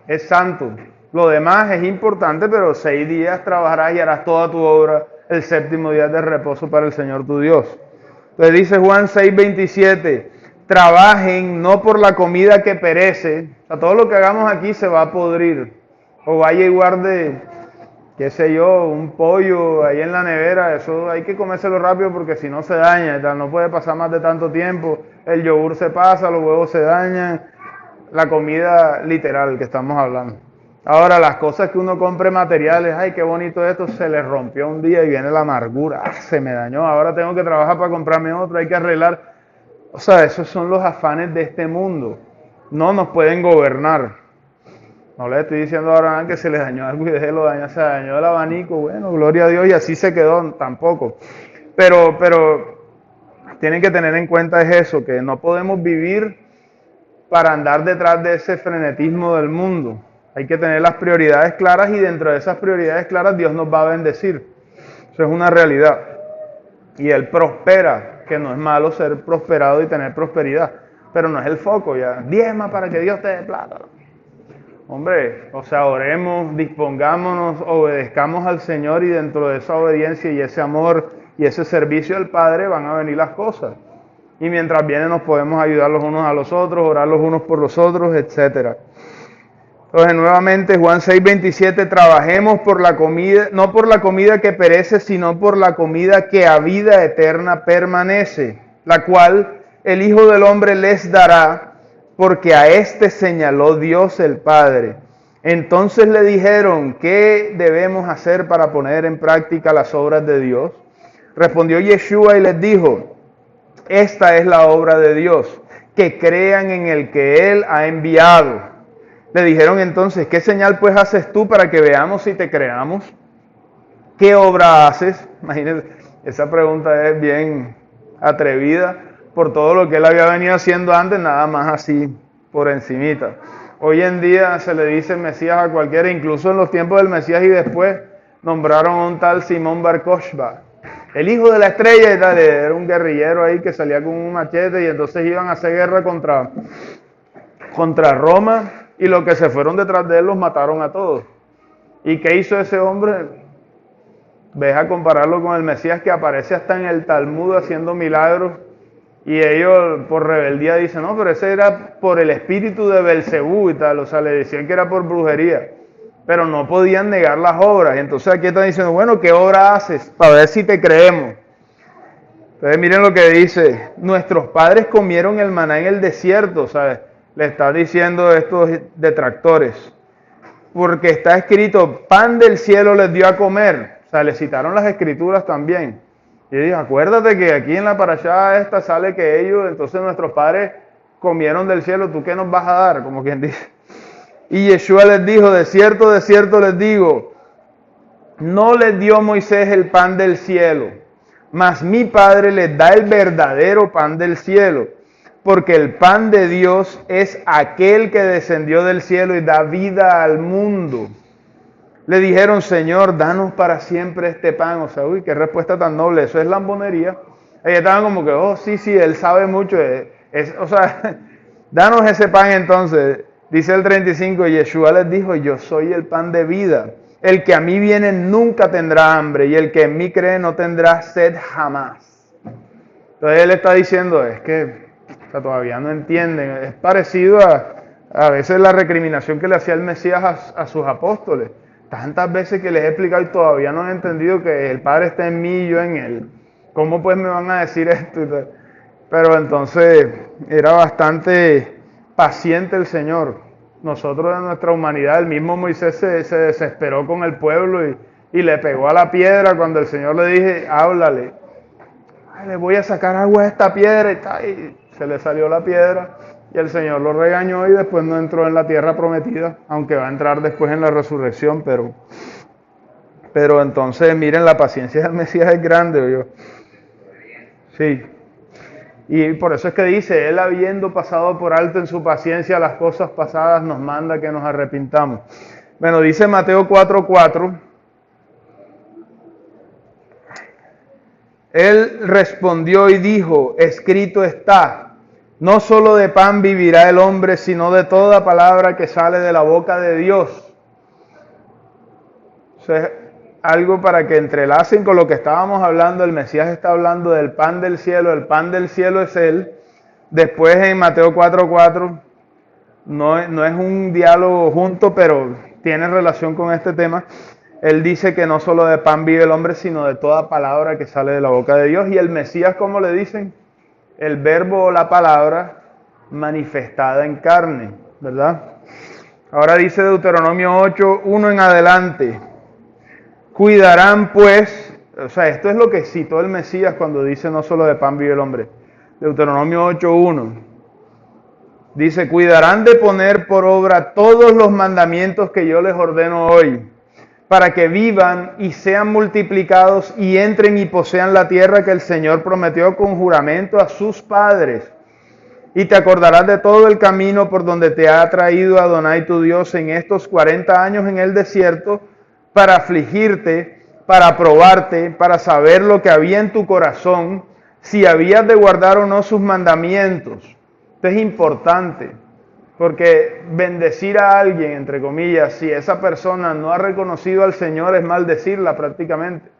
es santo. Lo demás es importante, pero 6 días trabajarás y harás toda tu obra, el 7º día de reposo para el Señor tu Dios. Entonces dice Juan 6:27, trabajen no por la comida que perece, o sea, todo lo que hagamos aquí se va a podrir, o vaya y guarde, qué sé yo, un pollo ahí en la nevera, eso hay que comérselo rápido porque si no se daña y tal, no puede pasar más de tanto tiempo, el yogur se pasa, los huevos se dañan, la comida literal que estamos hablando. Ahora, las cosas que uno compre materiales, ay, qué bonito esto, se le rompió un día y viene la amargura, se me dañó, ahora tengo que trabajar para comprarme otro, hay que arreglar. O sea, esos son los afanes de este mundo, no nos pueden gobernar. No le estoy diciendo ahora que se le dañó algo y déjelo dañar, se dañó el abanico, bueno, gloria a Dios, y así se quedó, tampoco. Pero tienen que tener en cuenta es eso, que no podemos vivir para andar detrás de ese frenetismo del mundo. Hay que tener las prioridades claras y dentro de esas prioridades claras Dios nos va a bendecir. Eso es una realidad. Y Él prospera, que no es malo ser prosperado y tener prosperidad, pero no es el foco ya. Diezma para que Dios te dé plata. Hombre, o sea, oremos, dispongámonos, obedezcamos al Señor y dentro de esa obediencia y ese amor y ese servicio al Padre van a venir las cosas. Y mientras vienen nos podemos ayudar los unos a los otros, orar los unos por los otros, etc. Entonces, nuevamente, Juan 6:27, trabajemos por la comida, no por la comida que perece, sino por la comida que a vida eterna permanece, la cual el Hijo del Hombre les dará, porque a éste señaló Dios el Padre. Entonces le dijeron, ¿qué debemos hacer para poner en práctica las obras de Dios? Respondió Yeshua y les dijo, esta es la obra de Dios, que crean en el que Él ha enviado. Le dijeron entonces, ¿qué señal pues haces tú para que veamos si te creamos? ¿Qué obra haces? Imagínense, esa pregunta es bien atrevida por todo lo que Él había venido haciendo antes, nada más así por encimita. Hoy en día se le dice Mesías a cualquiera, incluso en los tiempos del Mesías y después nombraron a un tal Simón Bar Kokhba, el hijo de la estrella y tal, era un guerrillero ahí que salía con un machete y entonces iban a hacer guerra contra Roma y los que se fueron detrás de él los mataron a todos. ¿Y qué hizo ese hombre? Ves a compararlo con el Mesías que aparece hasta en el Talmud haciendo milagros y ellos por rebeldía dicen, no, pero ese era por el espíritu de Belcebú y tal, o sea, le decían que era por brujería, pero no podían negar las obras. Y entonces aquí están diciendo, bueno, ¿qué obra haces? Para ver si te creemos. Entonces miren lo que dice, nuestros padres comieron el maná en el desierto, ¿sabes? Le está diciendo estos detractores, porque está escrito, pan del cielo les dio a comer. O sea, le citaron las escrituras también. Y dijo, acuérdate que aquí en la parashá esta sale que ellos, entonces nuestros padres comieron del cielo, ¿tú qué nos vas a dar? Como quien dice. Y Yeshua les dijo, de cierto les digo, no les dio Moisés el pan del cielo, mas mi Padre les da el verdadero pan del cielo, porque el pan de Dios es aquel que descendió del cielo y da vida al mundo. Le dijeron, Señor, danos para siempre este pan. O sea, uy, qué respuesta tan noble, eso es lambonería. Ellos estaban como que, oh, sí, él sabe mucho. O sea, danos ese pan entonces. Dice el 35, Yeshua les dijo, yo soy el pan de vida. El que a mí viene nunca tendrá hambre, y el que en mí cree no tendrá sed jamás. Entonces él está diciendo, es que o sea, todavía no entienden. Es parecido a veces la recriminación que le hacía el Mesías a sus apóstoles. Tantas veces que les he explicado y todavía no han entendido que el Padre está en mí y yo en Él. ¿Cómo pues me van a decir esto? Pero entonces era bastante paciente el Señor. Nosotros en nuestra humanidad, el mismo Moisés se desesperó con el pueblo y le pegó a la piedra cuando el Señor le dije, háblale. Ay, le voy a sacar agua a esta piedra y se le salió la piedra. Y el Señor lo regañó y después no entró en la tierra prometida, aunque va a entrar después en la resurrección, pero entonces miren, la paciencia del Mesías es grande, ¿oyó? Sí. Y por eso es que dice, Él habiendo pasado por alto en su paciencia las cosas pasadas, nos manda que nos arrepintamos. Bueno, dice Mateo 4:4, Él respondió y dijo, escrito está, no solo de pan vivirá el hombre, sino de toda palabra que sale de la boca de Dios. O sea, algo para que entrelacen con lo que estábamos hablando. El Mesías está hablando del pan del cielo. El pan del cielo es Él. Después en Mateo 4:4, no es un diálogo junto, pero tiene relación con este tema. Él dice que no solo de pan vive el hombre, sino de toda palabra que sale de la boca de Dios. Y el Mesías, ¿cómo le dicen? El verbo o la palabra manifestada en carne, ¿verdad? Ahora dice Deuteronomio 8:1 en adelante, cuidarán pues, o sea, esto es lo que citó el Mesías cuando dice no solo de pan vive el hombre. Deuteronomio 8:1 dice, cuidarán de poner por obra todos los mandamientos que yo les ordeno hoy, para que vivan y sean multiplicados y entren y posean la tierra que el Señor prometió con juramento a sus padres. Y te acordarás de todo el camino por donde te ha traído Adonai tu Dios en estos 40 años en el desierto, para afligirte, para probarte, para saber lo que había en tu corazón, si habías de guardar o no sus mandamientos. Esto es importante. Porque bendecir a alguien, entre comillas, si esa persona no ha reconocido al Señor, es maldecirla prácticamente.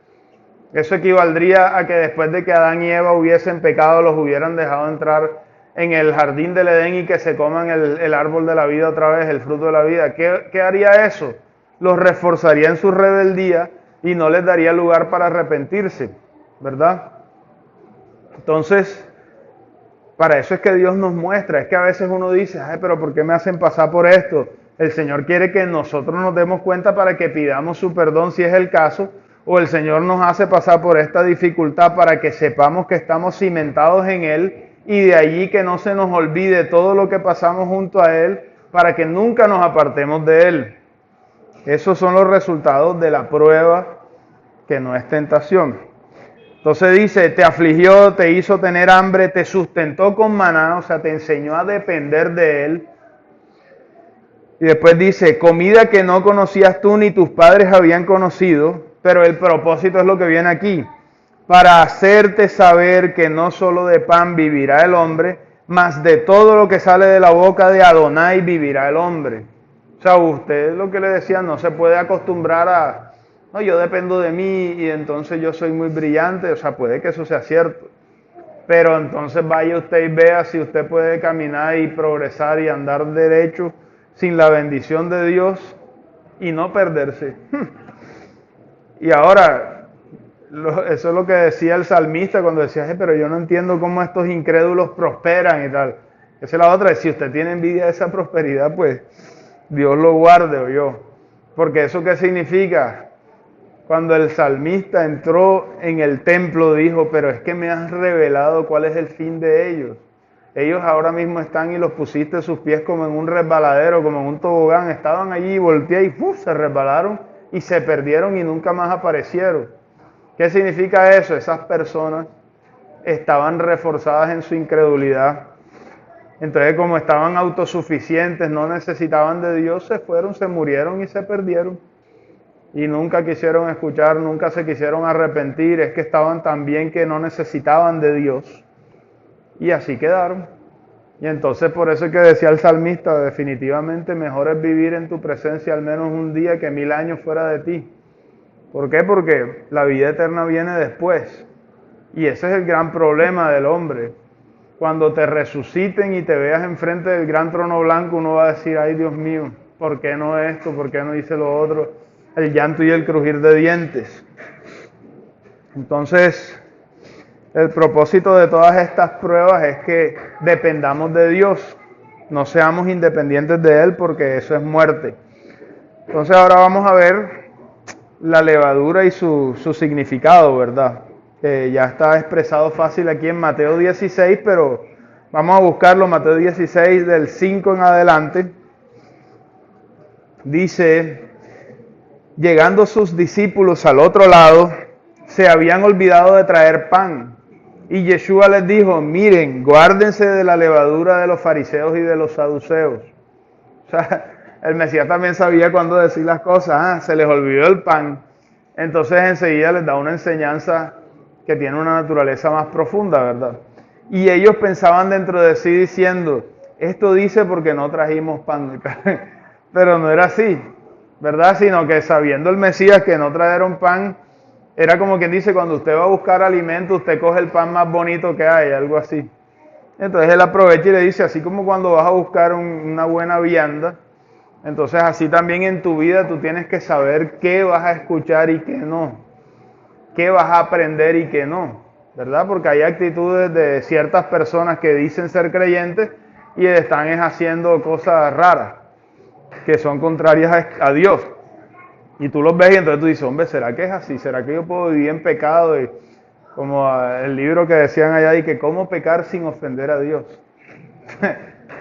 Eso equivaldría a que después de que Adán y Eva hubiesen pecado, los hubieran dejado entrar en el jardín del Edén y que se coman el árbol de la vida otra vez, el fruto de la vida. ¿Qué haría eso? Los reforzaría en su rebeldía y no les daría lugar para arrepentirse, ¿verdad? Entonces, para eso es que Dios nos muestra. Es que a veces uno dice, ay, pero ¿por qué me hacen pasar por esto? El Señor quiere que nosotros nos demos cuenta para que pidamos su perdón si es el caso, o el Señor nos hace pasar por esta dificultad para que sepamos que estamos cimentados en Él y de allí que no se nos olvide todo lo que pasamos junto a Él para que nunca nos apartemos de Él. Esos son los resultados de la prueba que no es tentación. Entonces dice, te afligió, te hizo tener hambre, te sustentó con maná, o sea, te enseñó a depender de Él. Y después dice, comida que no conocías tú ni tus padres habían conocido, pero el propósito es lo que viene aquí, para hacerte saber que no solo de pan vivirá el hombre, mas de todo lo que sale de la boca de Adonai vivirá el hombre. O sea, usted lo que le decía, no se puede acostumbrar a... No, yo dependo de mí y entonces yo soy muy brillante, o sea, puede que eso sea cierto. Pero entonces vaya usted y vea si usted puede caminar y progresar y andar derecho sin la bendición de Dios y no perderse. Y ahora, eso es lo que decía el salmista cuando decía, pero yo no entiendo cómo estos incrédulos prosperan y tal. Esa es la otra, si usted tiene envidia de esa prosperidad, pues Dios lo guarde o yo. Porque eso qué significa. Cuando el salmista entró en el templo dijo, pero es que me has revelado cuál es el fin de ellos. Ellos ahora mismo están y los pusiste sus pies como en un resbaladero, como en un tobogán. Estaban allí y volteé y se resbalaron y se perdieron y nunca más aparecieron. ¿Qué significa eso? Esas personas estaban reforzadas en su incredulidad. Entonces, como estaban autosuficientes, no necesitaban de Dios, se fueron, se murieron y se perdieron. Y nunca quisieron escuchar, nunca se quisieron arrepentir. Es que estaban tan bien que no necesitaban de Dios. Y así quedaron. Y entonces por eso es que decía el salmista, definitivamente mejor es vivir en tu presencia al menos un día que 1000 años fuera de ti. ¿Por qué? Porque la vida eterna viene después. Y ese es el gran problema del hombre. Cuando te resuciten y te veas enfrente del gran trono blanco, uno va a decir, ay Dios mío, ¿por qué no esto? ¿Por qué no hice lo otro? El llanto y el crujir de dientes. Entonces, el propósito de todas estas pruebas es que dependamos de Dios, no seamos independientes de Él, porque eso es muerte. Entonces ahora vamos a ver la levadura y su significado, ¿verdad? Ya está expresado fácil aquí en Mateo 16, pero vamos a buscarlo, Mateo 16 del 5 en adelante. Dice, llegando sus discípulos al otro lado, se habían olvidado de traer pan. Y Yeshua les dijo, miren, guárdense de la levadura de los fariseos y de los saduceos. O sea, el Mesías también sabía cuándo decir las cosas. Se les olvidó el pan. Entonces enseguida les da una enseñanza que tiene una naturaleza más profunda, ¿verdad? Y ellos pensaban dentro de sí diciendo, esto dice porque no trajimos pan. Pero no era así, ¿verdad? Sino que sabiendo el Mesías que no trajeron pan, era como quien dice, cuando usted va a buscar alimento, usted coge el pan más bonito que hay, algo así. Entonces él aprovecha y le dice, así como cuando vas a buscar una buena vianda, entonces así también en tu vida tú tienes que saber qué vas a escuchar y qué no, qué vas a aprender y qué no, ¿verdad? Porque hay actitudes de ciertas personas que dicen ser creyentes y están haciendo cosas raras, que son contrarias a Dios. Y tú los ves y entonces tú dices, hombre, ¿será que es así? ¿Será que yo puedo vivir en pecado? Y como el libro que decían allá, y que cómo pecar sin ofender a Dios.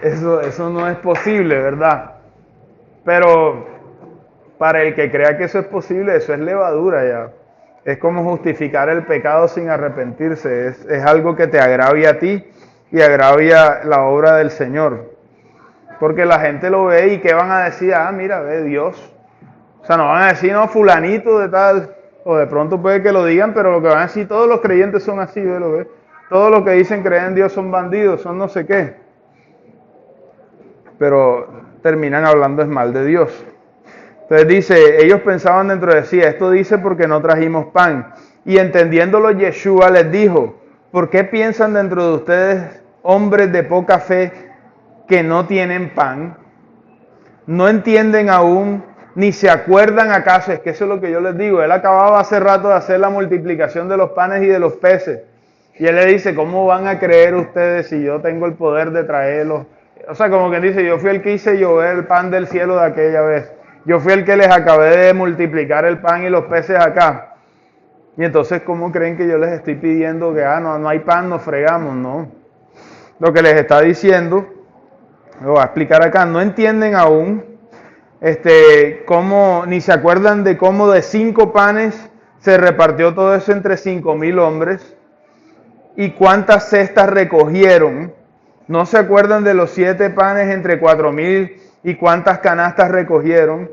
Eso no es posible, ¿verdad? Pero para el que crea que eso es posible, eso es levadura ya. Es como justificar el pecado sin arrepentirse. Es algo que te agravia a ti y agravia la obra del Señor. Porque la gente lo ve y ¿qué van a decir? Ah, mira, ve Dios. O sea, no van a decir, no, fulanito de tal, o de pronto puede que lo digan, pero lo que van a decir, todos los creyentes son así, ¿ves? Todos los que dicen creer en Dios son bandidos, son no sé qué. Pero terminan hablando es mal de Dios. Entonces dice, ellos pensaban dentro de sí, esto dice porque no trajimos pan. Y entendiéndolo, Yeshua les dijo, ¿por qué piensan dentro de ustedes, hombres de poca fe, que no tienen pan? ¿No entienden aún, ni se acuerdan acaso? Es que eso es lo que yo les digo. Él acababa hace rato de hacer la multiplicación de los panes y de los peces. Y él le dice, ¿cómo van a creer ustedes si yo tengo el poder de traerlos? O sea, como que dice, yo fui el que hice llover el pan del cielo de aquella vez. Yo fui el que les acabé de multiplicar el pan y los peces acá. Y entonces, ¿cómo creen que yo les estoy pidiendo que no hay pan, nos fregamos? No. Lo que les está diciendo, lo voy a explicar acá, no entienden aún cómo, ni se acuerdan de cómo de 5 panes se repartió todo eso entre 5,000 hombres y cuántas cestas recogieron. No se acuerdan de los 7 panes entre 4,000 y cuántas canastas recogieron.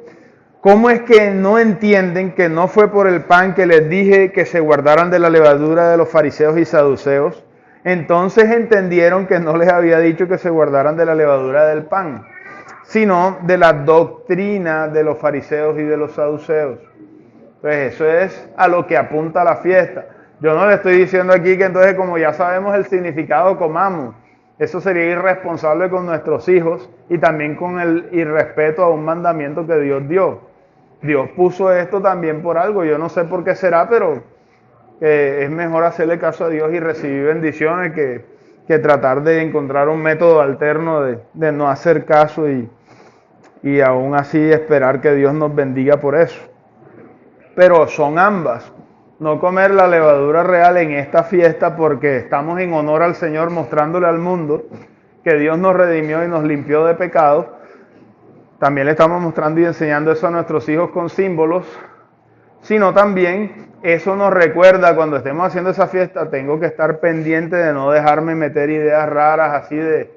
¿Cómo es que no entienden que no fue por el pan que les dije que se guardaran de la levadura de los fariseos y saduceos? Entonces entendieron que no les había dicho que se guardaran de la levadura del pan, sino de la doctrina de los fariseos y de los saduceos. Pues eso es a lo que apunta la fiesta. Yo no le estoy diciendo aquí que entonces, como ya sabemos el significado, comamos. Eso sería irresponsable con nuestros hijos y también con el irrespeto a un mandamiento que Dios dio. Dios puso esto también por algo, yo no sé por qué será, pero es mejor hacerle caso a Dios y recibir bendiciones que tratar de encontrar un método alterno de no hacer caso y aún así esperar que Dios nos bendiga por eso. Pero son ambas. No comer la levadura real en esta fiesta porque estamos en honor al Señor mostrándole al mundo que Dios nos redimió y nos limpió de pecado. También le estamos mostrando y enseñando eso a nuestros hijos con símbolos, sino también eso nos recuerda cuando estemos haciendo esa fiesta, tengo que estar pendiente de no dejarme meter ideas raras así de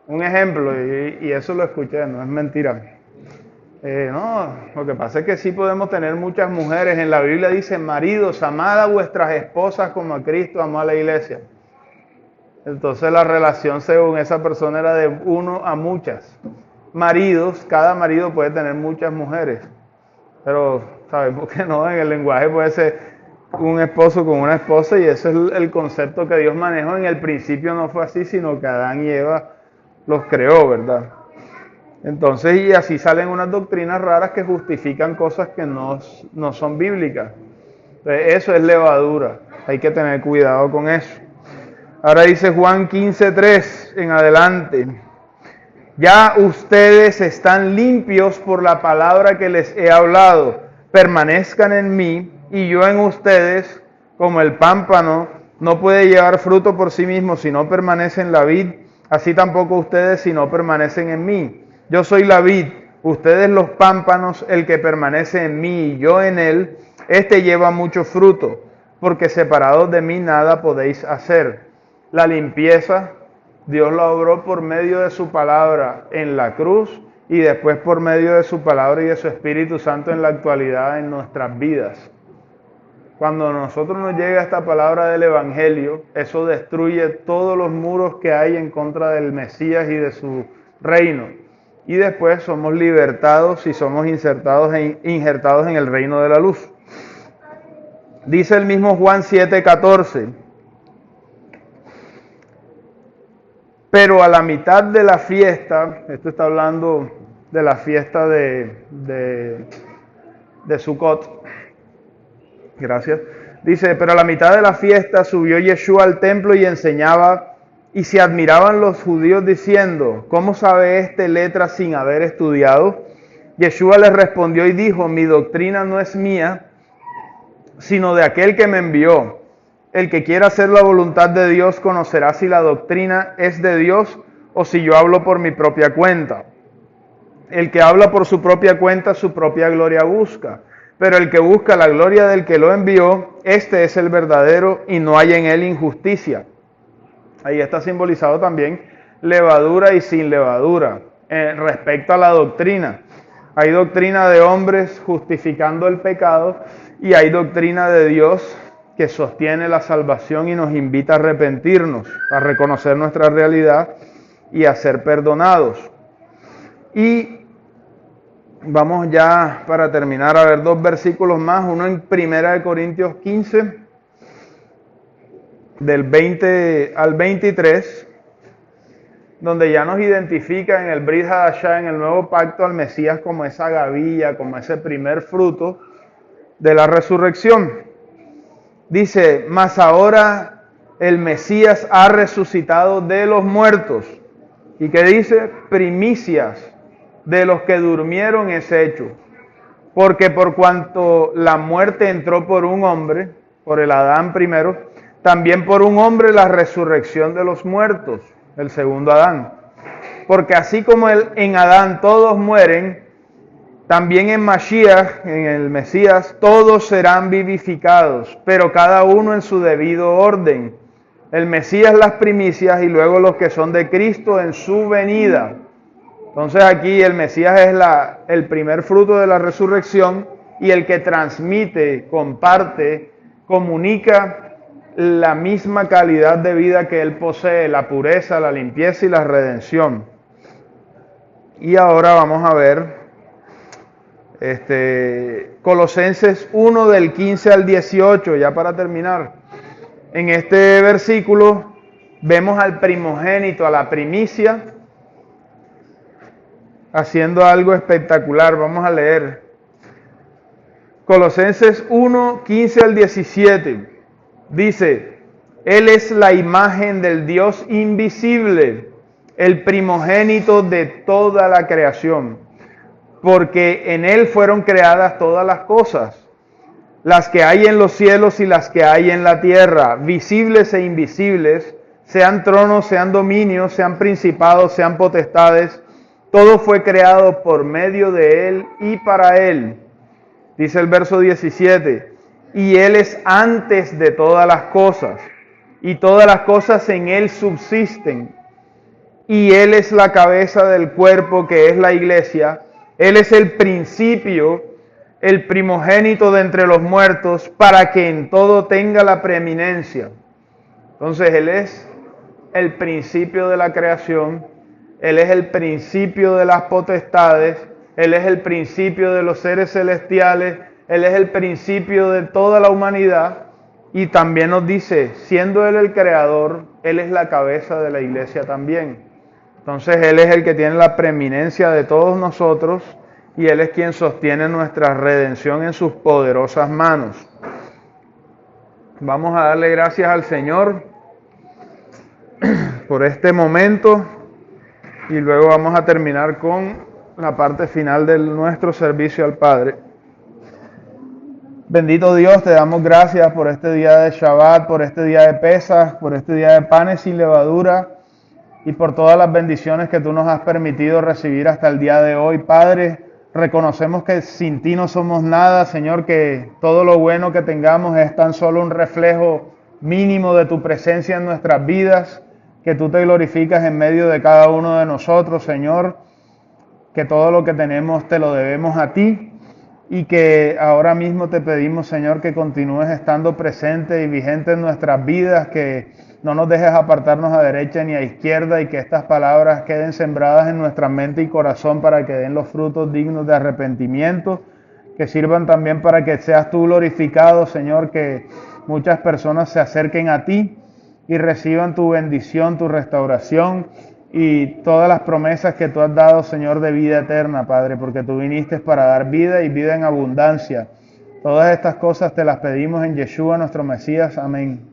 un ejemplo, y eso lo escuché, no es mentira. No, lo que pasa es que sí podemos tener muchas mujeres. En la Biblia dice, maridos, amad a vuestras esposas como a Cristo amó a la iglesia. Entonces la relación según esa persona era de uno a muchas. Maridos, cada marido puede tener muchas mujeres. Pero sabemos que no, en el lenguaje puede ser un esposo con una esposa, y ese es el concepto que Dios manejó. En el principio no fue así, sino que Adán y Eva los creó, ¿verdad? Entonces, y así salen unas doctrinas raras que justifican cosas que no son bíblicas. Entonces, eso es levadura, hay que tener cuidado con eso. Ahora dice Juan 15:3 en adelante. Ya ustedes están limpios por la palabra que les he hablado. Permanezcan en mí y yo en ustedes, como el pámpano no puede llevar fruto por sí mismo si no permanece en la vid, así tampoco ustedes si no permanecen en mí. Yo soy la vid, ustedes los pámpanos, el que permanece en mí y yo en él, este lleva mucho fruto, porque separados de mí nada podéis hacer. La limpieza Dios lo obró por medio de su palabra en la cruz y después por medio de su palabra y de su Espíritu Santo en la actualidad en nuestras vidas. Cuando a nosotros nos llega esta palabra del Evangelio, eso destruye todos los muros que hay en contra del Mesías y de su reino. Y después somos libertados y somos injertados en el reino de la luz. Dice el mismo Juan 7:14. Pero a la mitad de la fiesta, esto está hablando de la fiesta de Sukkot, gracias, dice, pero a la mitad de la fiesta subió Yeshua al templo y enseñaba, y se admiraban los judíos diciendo, ¿cómo sabe este letra sin haber estudiado? Yeshua les respondió y dijo, mi doctrina no es mía, sino de aquel que me envió. El que quiera hacer la voluntad de Dios conocerá si la doctrina es de Dios o si yo hablo por mi propia cuenta. El que habla por su propia cuenta, su propia gloria busca. Pero el que busca la gloria del que lo envió, este es el verdadero y no hay en él injusticia. Ahí está simbolizado también levadura y sin levadura. Respecto a la doctrina, hay doctrina de hombres justificando el pecado y hay doctrina de Dios que sostiene la salvación y nos invita a arrepentirnos, a reconocer nuestra realidad y a ser perdonados. Y vamos ya para terminar a ver dos versículos más, uno en 1 Corintios 15, del 20 al 23, donde ya nos identifica en el Brit Hadashah, en el nuevo pacto, al Mesías como esa gavilla, como ese primer fruto de la resurrección. Dice, mas ahora el Mesías ha resucitado de los muertos. ¿Y qué dice? Primicias de los que durmieron es hecho. Porque por cuanto la muerte entró por un hombre, por el Adán primero, también por un hombre la resurrección de los muertos, el segundo Adán. Porque así como en Adán todos mueren, también en Mashiach, en el Mesías, todos serán vivificados, pero cada uno en su debido orden. El Mesías las primicias y luego los que son de Cristo en su venida. Entonces aquí el Mesías es el primer fruto de la resurrección y el que transmite, comparte, comunica la misma calidad de vida que él posee, la pureza, la limpieza y la redención. Y ahora vamos a ver Colosenses 1 del 15 al 18, ya para terminar. En este versículo vemos al primogénito, a la primicia, haciendo algo espectacular. Vamos a leer Colosenses 1, 15 al 17. Dice, Él es la imagen del Dios invisible, el primogénito de toda la creación. Porque en Él fueron creadas todas las cosas, las que hay en los cielos y las que hay en la tierra, visibles e invisibles, sean tronos, sean dominios, sean principados, sean potestades, todo fue creado por medio de Él y para Él. Dice el verso 17, y Él es antes de todas las cosas, y todas las cosas en Él subsisten, y Él es la cabeza del cuerpo que es la iglesia. Él es el principio, el primogénito de entre los muertos, para que en todo tenga la preeminencia. Entonces Él es el principio de la creación, Él es el principio de las potestades, Él es el principio de los seres celestiales, Él es el principio de toda la humanidad, y también nos dice, siendo Él el creador, Él es la cabeza de la iglesia también. Entonces Él es el que tiene la preeminencia de todos nosotros, y Él es quien sostiene nuestra redención en sus poderosas manos. Vamos a darle gracias al Señor por este momento, y luego vamos a terminar con la parte final de nuestro servicio al Padre. Bendito Dios, te damos gracias por este día de Shabbat, por este día de Pesaj, por este día de panes sin levadura, y por todas las bendiciones que tú nos has permitido recibir hasta el día de hoy. Padre, reconocemos que sin ti no somos nada, Señor, que todo lo bueno que tengamos es tan solo un reflejo mínimo de tu presencia en nuestras vidas, que tú te glorificas en medio de cada uno de nosotros, Señor, que todo lo que tenemos te lo debemos a ti, y que ahora mismo te pedimos, Señor, que continúes estando presente y vigente en nuestras vidas, que no nos dejes apartarnos a derecha ni a izquierda, y que estas palabras queden sembradas en nuestra mente y corazón para que den los frutos dignos de arrepentimiento, que sirvan también para que seas tú glorificado, Señor, que muchas personas se acerquen a ti y reciban tu bendición, tu restauración y todas las promesas que tú has dado, Señor, de vida eterna, Padre, porque tú viniste para dar vida y vida en abundancia. Todas estas cosas te las pedimos en Yeshua, nuestro Mesías. Amén.